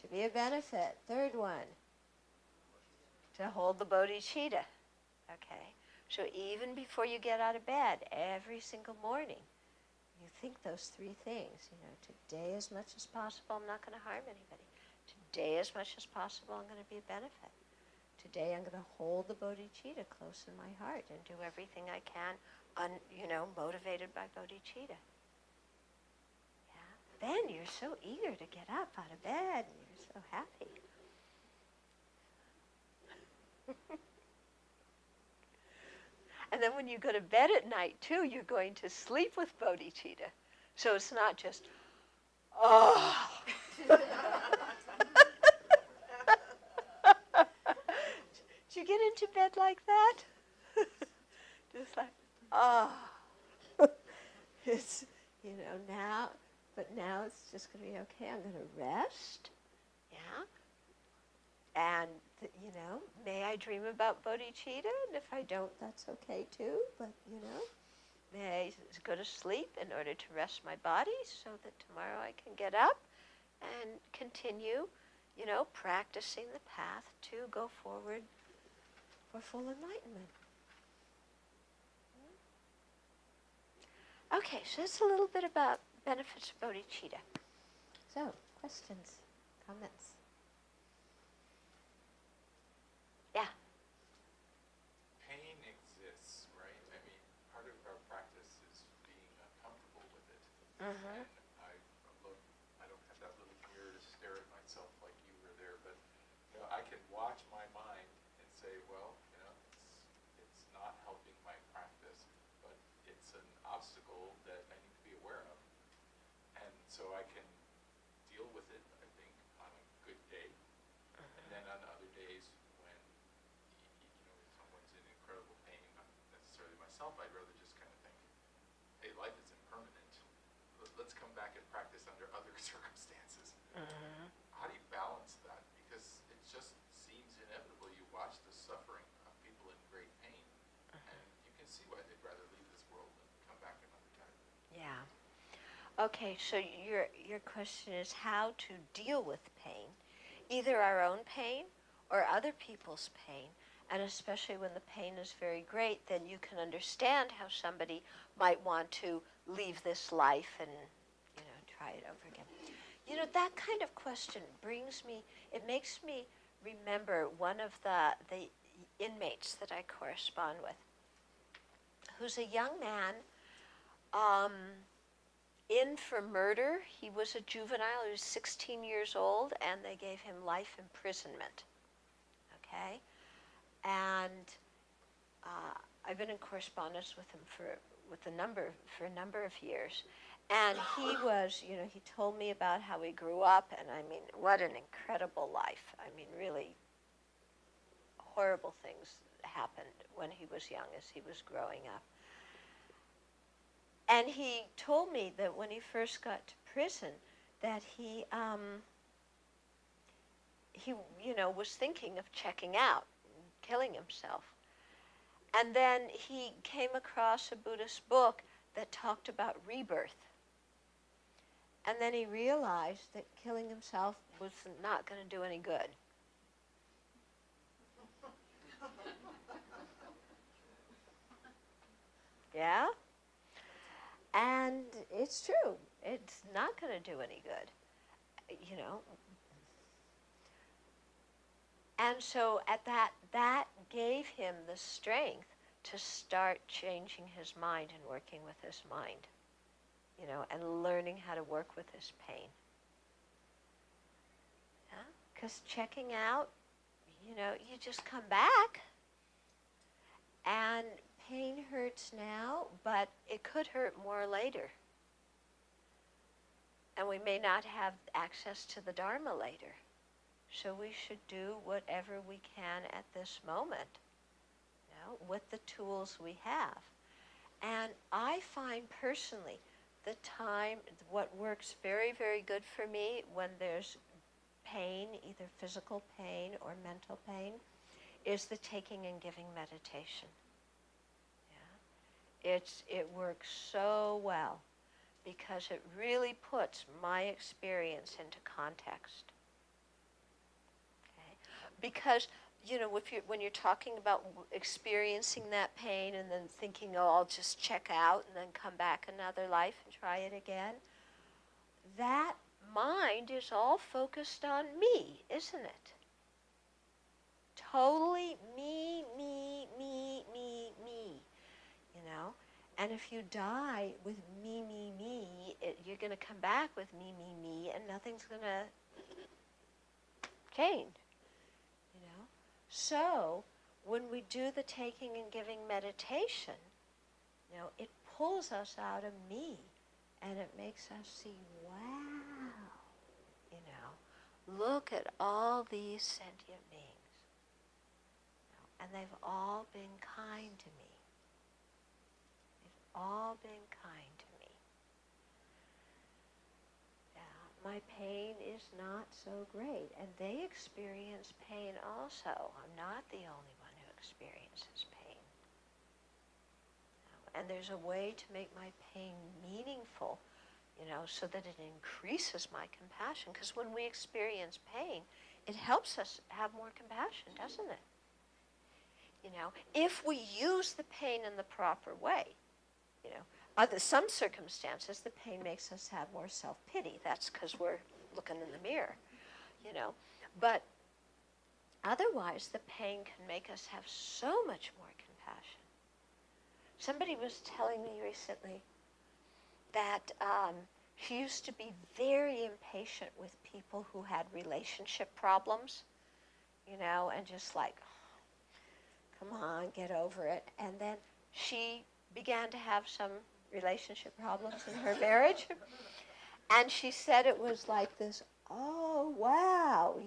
to be a benefit. Third one, to hold the bodhicitta. Okay? So even before you get out of bed, every single morning, you think those three things. Today as much as possible, I'm not going to harm anybody. Today as much as possible, I'm going to be a benefit. Today I'm going to hold the bodhicitta close in my heart and do everything I can, motivated by bodhicitta. Yeah. Then you're so eager to get up out of bed, and you're so happy. And then when you go to bed at night, too, you're going to sleep with bodhicitta. So it's not just, oh. Did you get into bed like that? Just like, oh. It's, now, but now it's just going to be okay. I'm going to rest. Yeah. And, may I dream about bodhicitta? And if I don't, that's okay too. But, may I go to sleep in order to rest my body so that tomorrow I can get up and continue, practicing the path to go forward for full enlightenment. Okay, so that's a little bit about benefits of bodhicitta. So, questions, comments? Yeah. Pain exists, right? I mean, part of our practice is being uncomfortable with it. Mm-hmm. And I don't have that little mirror to stare at myself like you were there, but I can watch my mind and say, well, it's not helping my practice, but it's an obstacle that I need to be aware of. And so I can deal with it, I think, on a good day. And then on other days when, if someone's in incredible pain, not necessarily myself, I'd rather just kind of think, hey, life is impermanent. Let's come back and practice under other circumstances. Mm-hmm. How do you balance that? Because it just seems inevitable. You watch the suffering of people in great pain, and you can see why they'd rather leave this world than come back another time. Yeah. Okay, so your question is how to deal with pain, either our own pain or other people's pain, and especially when the pain is very great, then you can understand how somebody might want to leave this life and, try it over again. That kind of question makes me remember one of the inmates that I correspond with, who's a young man um, in for murder. He was a juvenile. He was 16 years old, and they gave him life imprisonment. Okay? And I've been in correspondence with him for a number of years. And he was, he told me about how he grew up, and I mean, what an incredible life. I mean, really horrible things happened when he was young as he was growing up. And he told me that when he first got to prison, that he was thinking of checking out, killing himself. And then he came across a Buddhist book that talked about rebirth. And then he realized that killing himself was not going to do any good. Yeah? And it's true. It's not going to do any good, And so at that gave him the strength to start changing his mind and working with his mind, and learning how to work with his pain. Yeah? Because checking out, you just come back, and pain hurts now, but it could hurt more later. And we may not have access to the Dharma later. So we should do whatever we can at this moment, with the tools we have. And I find personally what works very, very good for me when there's pain, either physical pain or mental pain, is the taking and giving meditation. Yeah? It works so well because it really puts my experience into context. Okay? Because when you're talking about experiencing that pain and then thinking, oh, I'll just check out and then come back another life and try it again, that mind is all focused on me, isn't it? Totally me, me, me, me, me, And if you die with me, me, me, you're going to come back with me, me, me, and nothing's going to change. So, when we do the taking and giving meditation, it pulls us out of me, and it makes us see, wow, look at all these sentient beings, and they've all been kind to me. They've all been kind to me. My pain is not so great, and they experience pain also. I'm not the only one who experiences pain. And there's a way to make my pain meaningful, so that it increases my compassion. Because when we experience pain, it helps us have more compassion, doesn't it? If we use the pain in the proper way, some circumstances, the pain makes us have more self-pity. That's because we're looking in the mirror, But otherwise, the pain can make us have so much more compassion. Somebody was telling me recently that she used to be very impatient with people who had relationship problems, and just like, come on, get over it. And then she began to have some relationship problems in her marriage. And she said it was like this, oh, wow,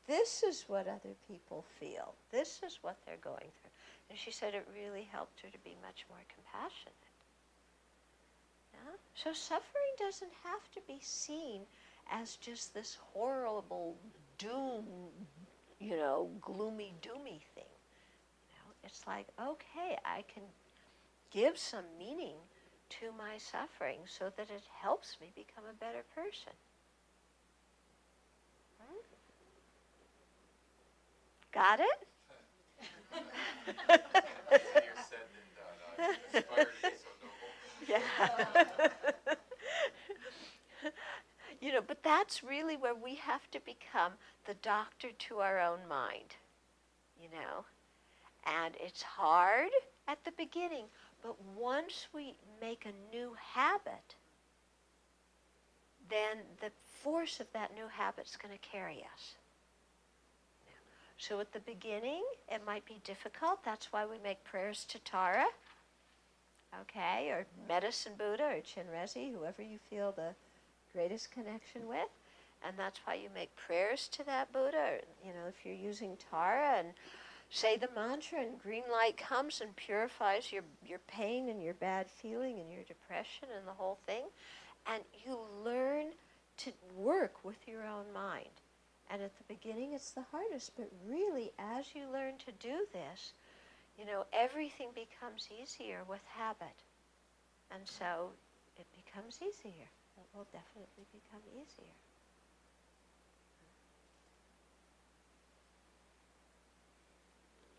this is what other people feel. This is what they're going through. And she said it really helped her to be much more compassionate. Yeah? So suffering doesn't have to be seen as just this horrible doom, gloomy, doomy thing. It's like, okay, I can give some meaning to my suffering so that it helps me become a better person. Right? Got it? Easier said than done. I'm inspired to be so noble. Yeah. But that's really where we have to become the doctor to our own mind. And it's hard at the beginning, But once we make a new habit, then the force of that new habit's going to carry us. So at the beginning, it might be difficult. That's why we make prayers to Tara, okay, or Medicine Buddha, or Chinrezi, whoever you feel the greatest connection with. And that's why you make prayers to that Buddha. You know, if you're using Tara, and say the mantra, and green light comes and purifies your pain and your bad feeling and your depression and the whole thing. And you learn to work with your own mind. And at the beginning it's the hardest, but really as you learn to do this, you know, everything becomes easier with habit. And so it becomes easier. It will definitely become easier.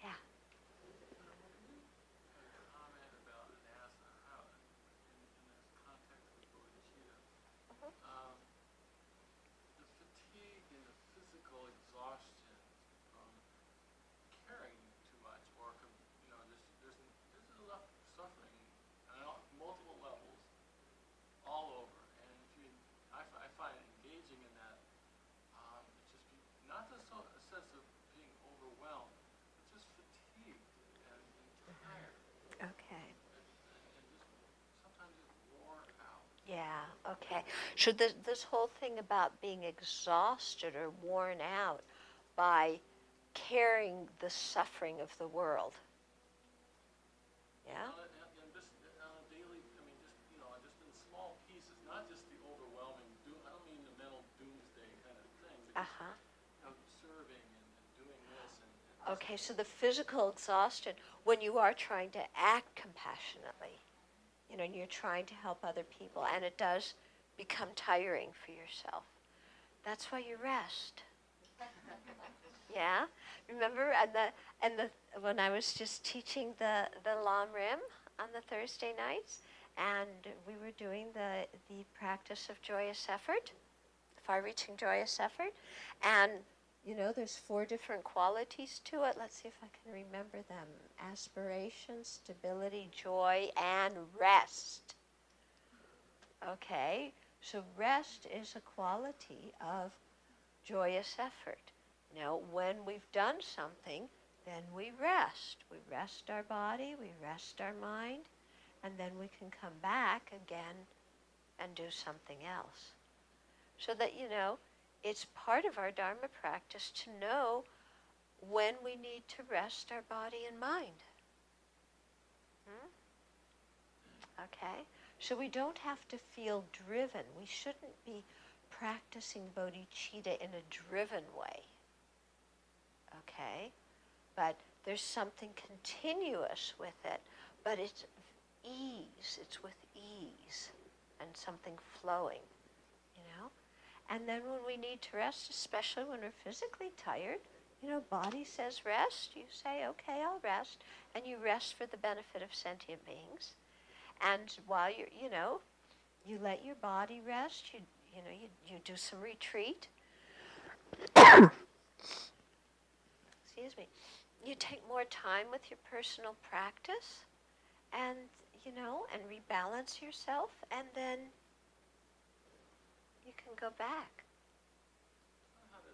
Yeah. Comment about an asana, how in this context with Bodhicitta, the fatigue and the physical exhaustion from caring too much, or you know, there's enough suffering on multiple levels, all over. And if you, I find engaging in that, it's just not just a sense of being overwhelmed, but just fatigued and tired. Okay. And just sometimes just worn out. Yeah, okay. So this whole thing about being exhausted or worn out by carrying the suffering of the world. Yeah? And just on a daily, I mean, just, you know, just in small pieces, not just the overwhelming doom. I don't mean the mental doomsday kind of thing, but just, you know, serving and doing this and Okay, so the physical exhaustion, when you are trying to act compassionately, you know, and you're trying to help other people, and it does become tiring for yourself. That's why you rest. Yeah? Remember when I was just teaching the Lam Rim on the Thursday nights, and we were doing the practice of joyous effort, far-reaching joyous effort, and you know, there's 4 different qualities to it. Let's see if I can remember them. Aspiration, stability, joy, and rest. Okay, so rest is a quality of joyous effort. Now, when we've done something, then we rest. We rest our body, we rest our mind, and then we can come back again and do something else. So that, you know, it's part of our Dharma practice to know when we need to rest our body and mind. Okay? So we don't have to feel driven. We shouldn't be practicing bodhicitta in a driven way. Okay? But there's something continuous with it, but it's ease. It's with ease and something flowing, you know? And then when we need to rest, especially when we're physically tired, you know, body says rest, you say, okay, I'll rest, and you rest for the benefit of sentient beings. And while you're, you know, you let your body rest, you do some retreat. Excuse me. You take more time with your personal practice, and, you know, and rebalance yourself, and then you can go back. That's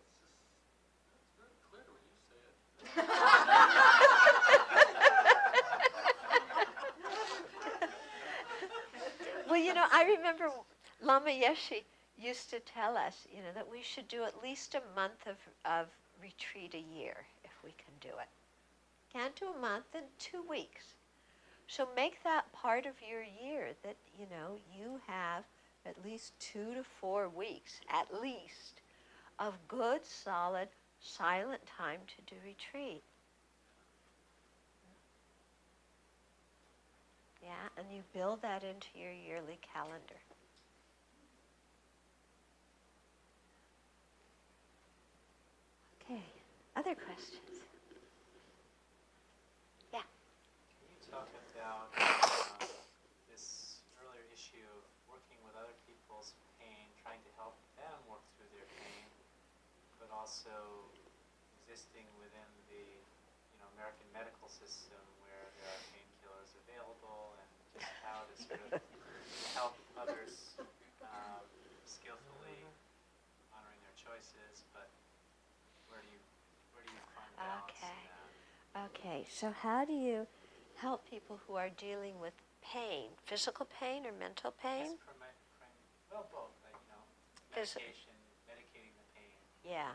very clear when you say it. Well, you know, I remember Lama Yeshe used to tell us, you know, that we should do at least a month of retreat a year if we can do it. Can't do a month, then 2 weeks. So make that part of your year that, you know, you have at least 2 to 4 weeks, at least, of good, solid, silent time to do retreat. Yeah, and you build that into your yearly calendar. Okay, other questions? Yeah. Can you talk about this earlier issue of working with other people's pain, trying to help them work through their pain, but also existing within the American medical system where there are painkillers available and is how to sort of help others skillfully, honoring their choices, but where do you find balance in that? Okay, so how do you help people who are dealing with pain, physical pain or mental pain? Yes, well, both, medicating the pain. Yeah.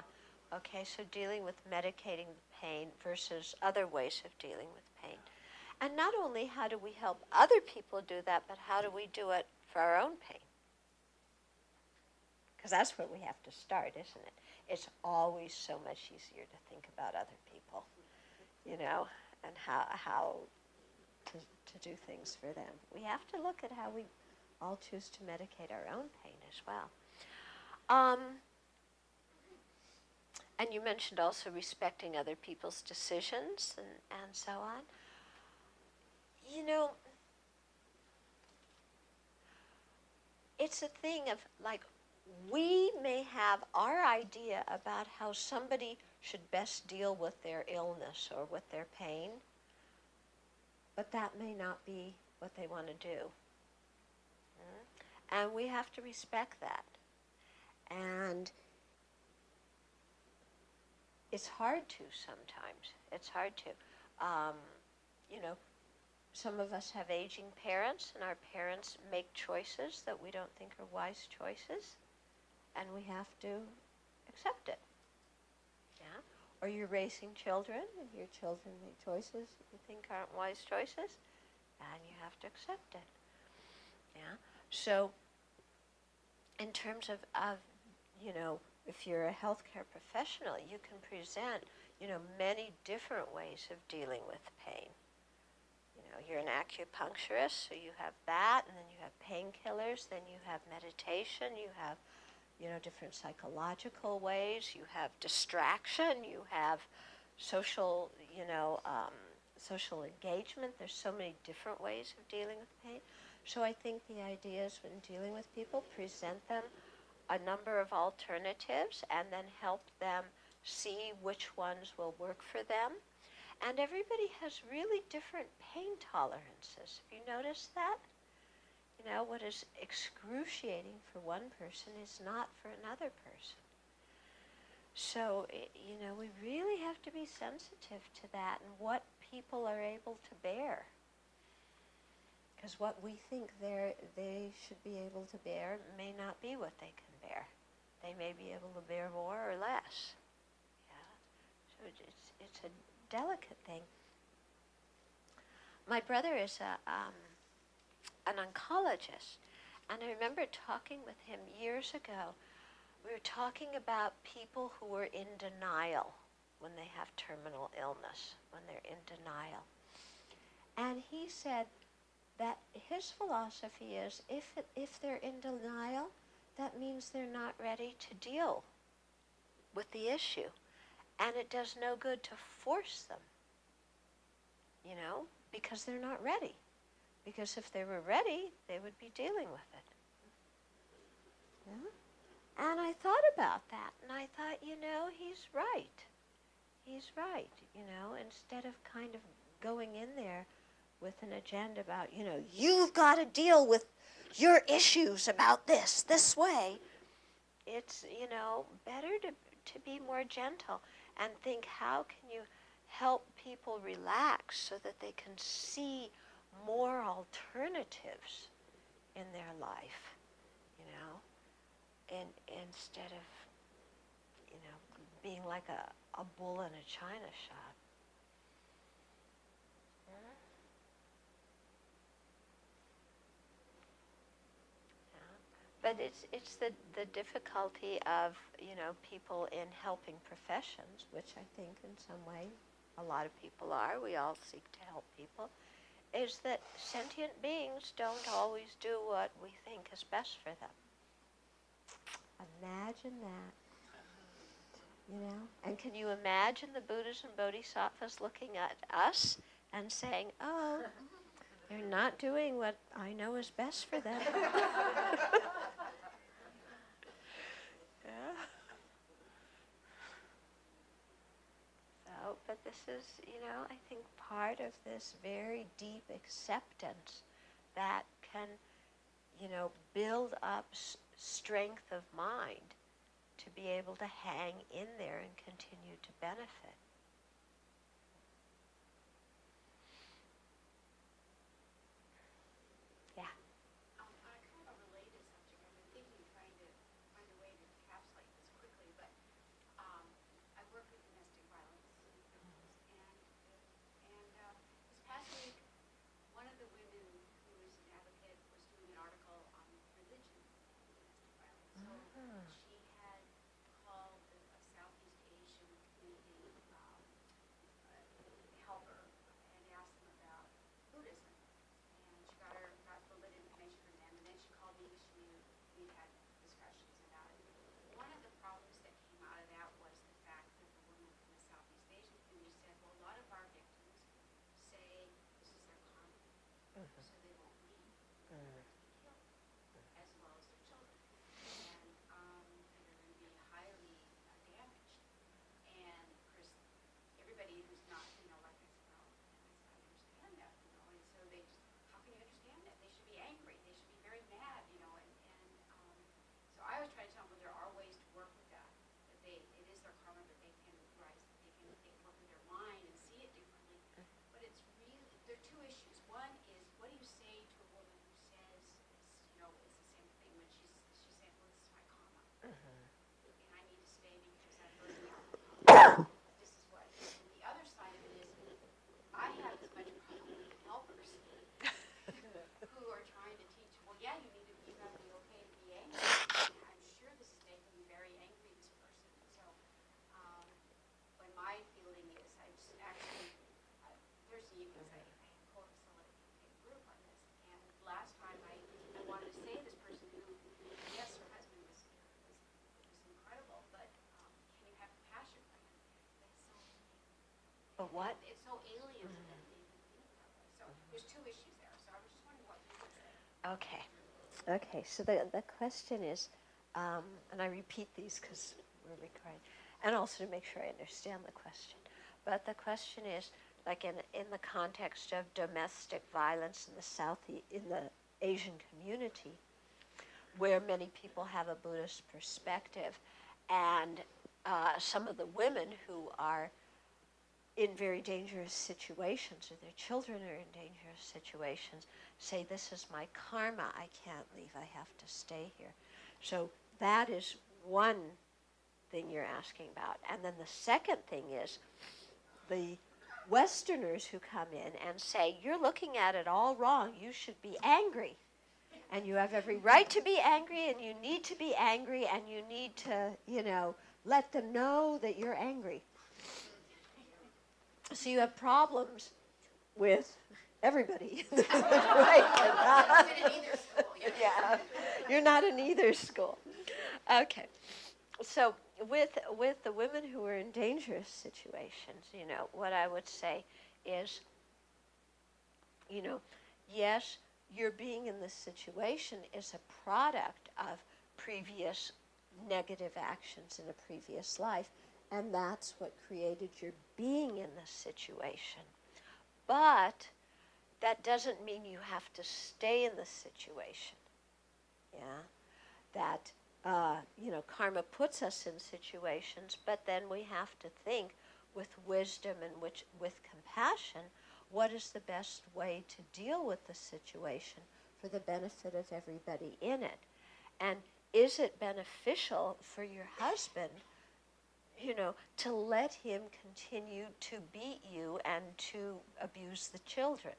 Okay, so dealing with medicating the pain versus other ways of dealing with pain. And not only how do we help other people do that, but how do we do it for our own pain? Because that's where we have to start, isn't it? It's always so much easier to think about other people, you know, and how to do things for them. We have to look at how we all choose to medicate our own pain as well. And you mentioned also respecting other people's decisions and so on. You know, it's a thing of, like, we may have our idea about how somebody should best deal with their illness or with their pain, but that may not be what they want to do. And we have to respect that. And it's hard to sometimes. It's hard to. You know, some of us have aging parents, and our parents make choices that we don't think are wise choices, and we have to accept it. Yeah? Or you're raising children, and your children make choices you think aren't wise choices, and you have to accept it. Yeah? So, in terms of you know, if you're a healthcare professional, you can present, you know, many different ways of dealing with pain. You know, you're an acupuncturist, so you have that, and then you have painkillers, then you have meditation, you have, you know, different psychological ways, you have distraction, you have social, you know, social engagement. There's so many different ways of dealing with pain. So I think the idea is, when dealing with people, present them a number of alternatives and then help them see which ones will work for them. And everybody has really different pain tolerances. Have you noticed that? You know, what is excruciating for one person is not for another person. So, you know, we really have to be sensitive to that and what people are able to bear. Because what we think they should be able to bear may not be what they can bear. They may be able to bear more or less. Yeah. So it's a delicate thing. My brother is an oncologist, and I remember talking with him years ago. We were talking about people who were in denial when they have terminal illness, when they're in denial. And he said that his philosophy is, if they're in denial, that means they're not ready to deal with the issue. And it does no good to force them, you know, because they're not ready. Because if they were ready, they would be dealing with it. Yeah? And I thought about that, and I thought, you know, he's right. He's right, you know, instead of kind of going in there with an agenda about, you know, you've got to deal with your issues about this way. It's, you know, better to be more gentle and think, how can you help people relax so that they can see more alternatives in their life, you know, and instead of, you know, being like a bull in a china shop. But it's the difficulty of, you know, people in helping professions, which I think in some way a lot of people are. We all seek to help people. Is that sentient beings don't always do what we think is best for them. Imagine that. You know? And can you imagine the Buddhas and Bodhisattvas looking at us and saying, oh, they're not doing what I know is best for them. Yeah. So, but this is, you know, I think part of this very deep acceptance that can, build up strength of mind to be able to hang in there and continue to benefit. Yeah. On a kind of a related subject, I've been thinking, trying to find a way to encapsulate this quickly, but I work with domestic violence victims, and this past week, one of the women who is an advocate was doing an article on religion and domestic violence. So she had called a Southeast Asian community helper and asked them about Buddhism. And she got a little bit of information from them, and then she called me. We had discussions about it. One of the problems that came out of that was the fact that the woman from the Southeast Asian community said, well, a lot of our victims say this is their karma, so they won't leave. They're going to be killed, as well as their children. And they're going to be highly damaged. And of course, everybody who's not, like I said, well, I understand that, and so they just, how can you understand that? They should be angry. They should be very mad, and so I was trying to tell them, well, there are ways to work with that. It is their karma, but they can work with their mind and see it differently. But it's really, there are two issues. One is, what do you say to a woman who says, it's the same thing when she's saying, well, this is my karma, and I need to stay because I'm burning out my karma. This is what. And the other side of it is, I have as much problem with helpers who are trying to teach, well, yeah, you have to be okay to be angry. I'm sure this is making you very angry, this person. So, but my feeling is, I just actually, Thursday evenings, I co-facilitate a group on this. And last time I wanted to say to this person who, yes, her husband was incredible, but can you have compassion for him? That's so alien. But what? It's so alien to them to even think that way. So there's two issues there. So I was just wondering what you would say. Okay, so the question is, and I repeat these because we're recording, and also to make sure I understand the question. But the question is, like in the context of domestic violence in the Asian community, where many people have a Buddhist perspective, and some of the women who are in very dangerous situations, or their children are in dangerous situations, say, this is my karma, I can't leave, I have to stay here. So that is one thing you're asking about. And then the second thing is the Westerners who come in and say, you're looking at it all wrong, you should be angry. And you have every right to be angry, and you need to be angry, and you need to, let them know that you're angry. So you have problems with everybody. Right? Yeah, you're not in either school. Okay, so with the women who are in dangerous situations, what I would say is, yes, your being in this situation is a product of previous negative actions in a previous life, and that's what created your being in this situation. But that doesn't mean you have to stay in the situation. Yeah, that karma puts us in situations, but then we have to think with wisdom and with compassion, what is the best way to deal with the situation for the benefit of everybody in it? And is it beneficial for your husband, to let him continue to beat you and to abuse the children?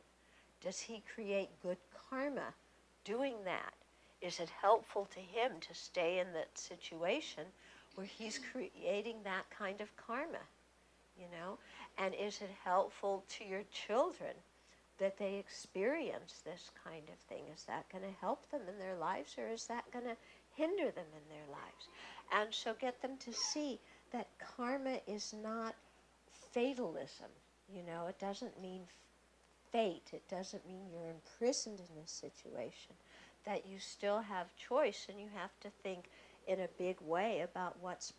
Does he create good karma doing that? Is it helpful to him to stay in that situation where he's creating that kind of karma? And is it helpful to your children that they experience this kind of thing? Is that going to help them in their lives, or is that going to hinder them in their lives? And so get them to see that karma is not fatalism. It doesn't mean fate. It doesn't mean you're imprisoned in this situation. That you still have choice, and you have to think in a big way about what's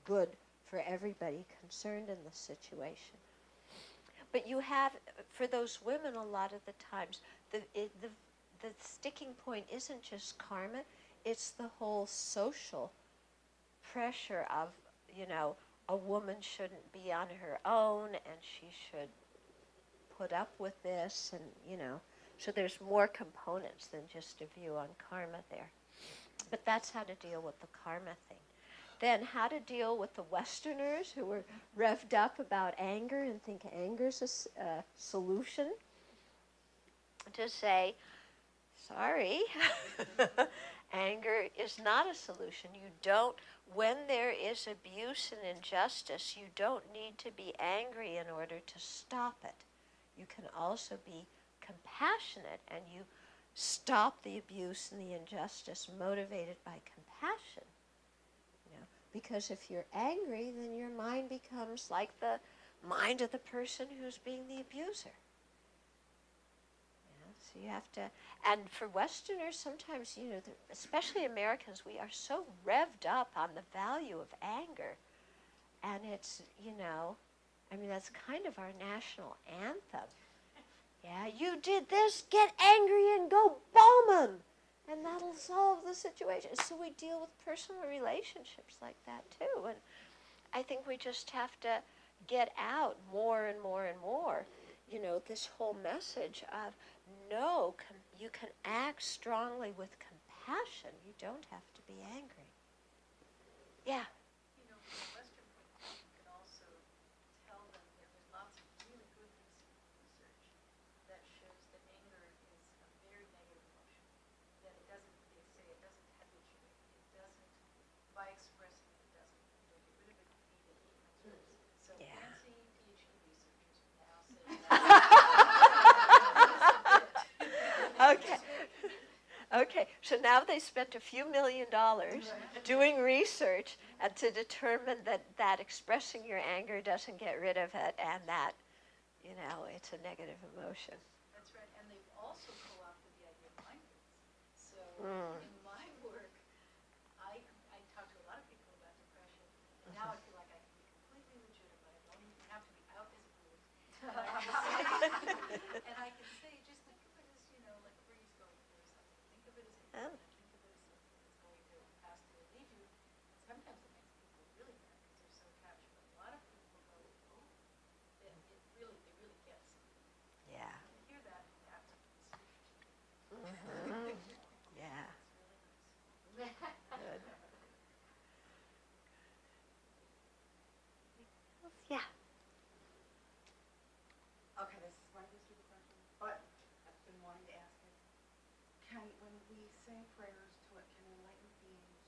good for everybody concerned in the situation. But you have, for those women, a lot of the times, the sticking point isn't just karma, it's the whole social pressure of, a woman shouldn't be on her own and she should put up with this, and, so there's more components than just a view on karma there. But that's how to deal with the karma thing. Then how to deal with the Westerners who were revved up about anger and think anger's a solution. To say, sorry, anger is not a solution. You don't, when there is abuse and injustice, you don't need to be angry in order to stop it. You can also be compassionate, and you stop the abuse and the injustice motivated by compassion. Because if you're angry, then your mind becomes like the mind of the person who's being the abuser. So you have to, and for Westerners, sometimes, especially Americans, we are so revved up on the value of anger. And it's, that's kind of our national anthem. Yeah, you did this, get angry and go bomb them. And that'll solve the situation. So we deal with personal relationships like that too. And I think we just have to get out more and more and more, this whole message of, no, you can act strongly with compassion. You don't have to be angry. Yeah. From a Western point of view, you can also tell them there's lots of really good research that shows that anger is a very negative emotion. That it doesn't, they say it doesn't habituate. It doesn't, by expressing it, doesn't, get rid of it, feed it, it becomes worse. So fancy PhD researchers will now say Okay. Okay, so now they spent a few $1 million doing research to determine that expressing your anger doesn't get rid of it, and that, it's a negative emotion. That's right, and they've also co-opted the idea of mindfulness. So in my work, I talk to a lot of people about depression, and now I feel like I can be completely legitimate. I don't even have to be out as a guru. And I can say, just think of it as, like a breeze going through something. Think of it as a think of it as something that's going to pass through and leave you. And sometimes it makes people really mad because they're so attached. But a lot of people go, oh, they really get something. Yeah. And you hear that, and that's the solution. Yeah. It's really nice. Good. Yeah. Okay, this might be a stupid question, but I've been wanting to ask it. When we say prayers to it, can enlightened beings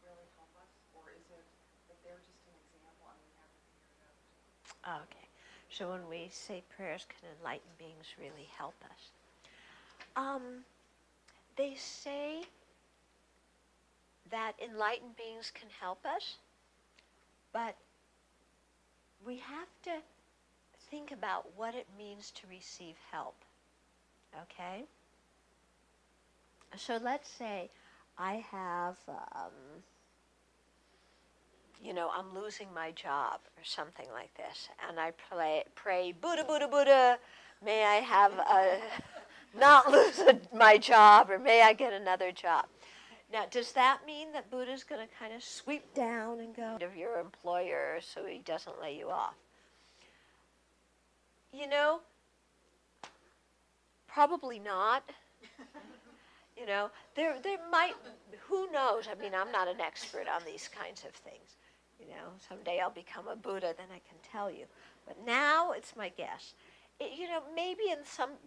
really help us? Or is it that they're just an example and we have to figure it out? Okay. So when we say prayers, can enlightened beings really help us? They say that enlightened beings can help us, but we have to think about what it means to receive help. Okay? So let's say I have, I'm losing my job or something like this, and I pray, Buddha, Buddha, Buddha, may I have not lose my job, or may I get another job. Now, does that mean that Buddha's going to kind of sweep down and go to your employer so he doesn't lay you off? Probably not. There might, who knows? I mean, I'm not an expert on these kinds of things. Someday I'll become a Buddha, then I can tell you. But now it's my guess. Maybe in some,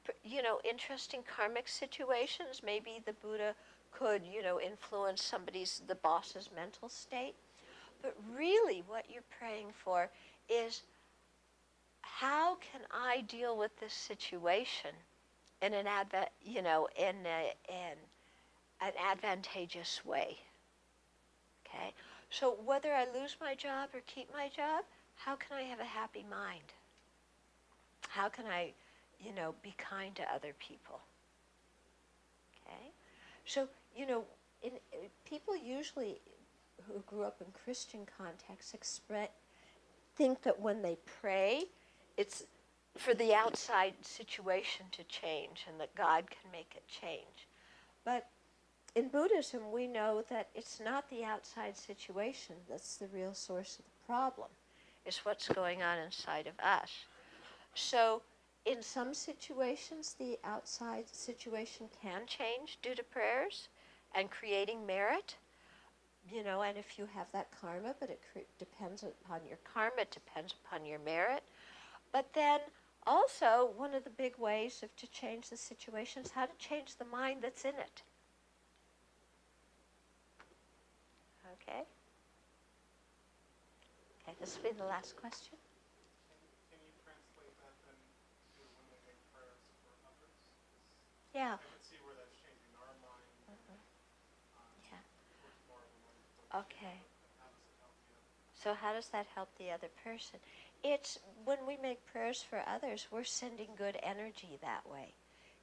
interesting karmic situations, maybe the Buddha could, influence the boss's mental state. But really what you're praying for is, how can I deal with this situation in an advantageous way? Okay? So whether I lose my job or keep my job, how can I have a happy mind? How can I, be kind to other people? Okay? So, people usually who grew up in Christian contexts think that when they pray, it's for the outside situation to change and that God can make it change. But in Buddhism, we know that it's not the outside situation that's the real source of the problem. It's what's going on inside of us. So in some situations, the outside situation can change due to prayers and creating merit. And if you have that karma, but it depends upon your karma, it depends upon your merit. But then also, one of the big ways to change the situation is how to change the mind that's in it. Okay? Okay, this will be the last question. Can you translate that then to when we make prayers for others? 'Cause Yeah. I can see where that's changing our mind. Yeah. Towards more of a mindful. Okay. How does it help the other? So how does that help the other person? It's when we make prayers for others, we're sending good energy that way.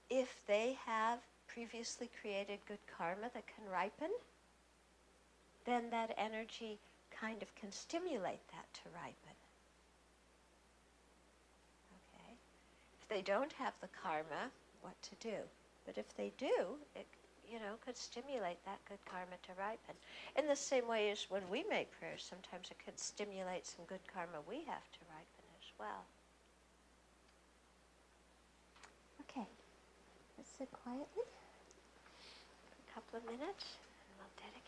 If they have previously created good karma that can ripen, then that energy kind of can stimulate that to ripen. Okay? If they don't have the karma, what to do? But if they do, it could stimulate that good karma to ripen. In the same way as when we make prayers, sometimes it could stimulate some good karma we have to ripen as well. Okay, let's sit quietly for a couple of minutes and we'll dedicate.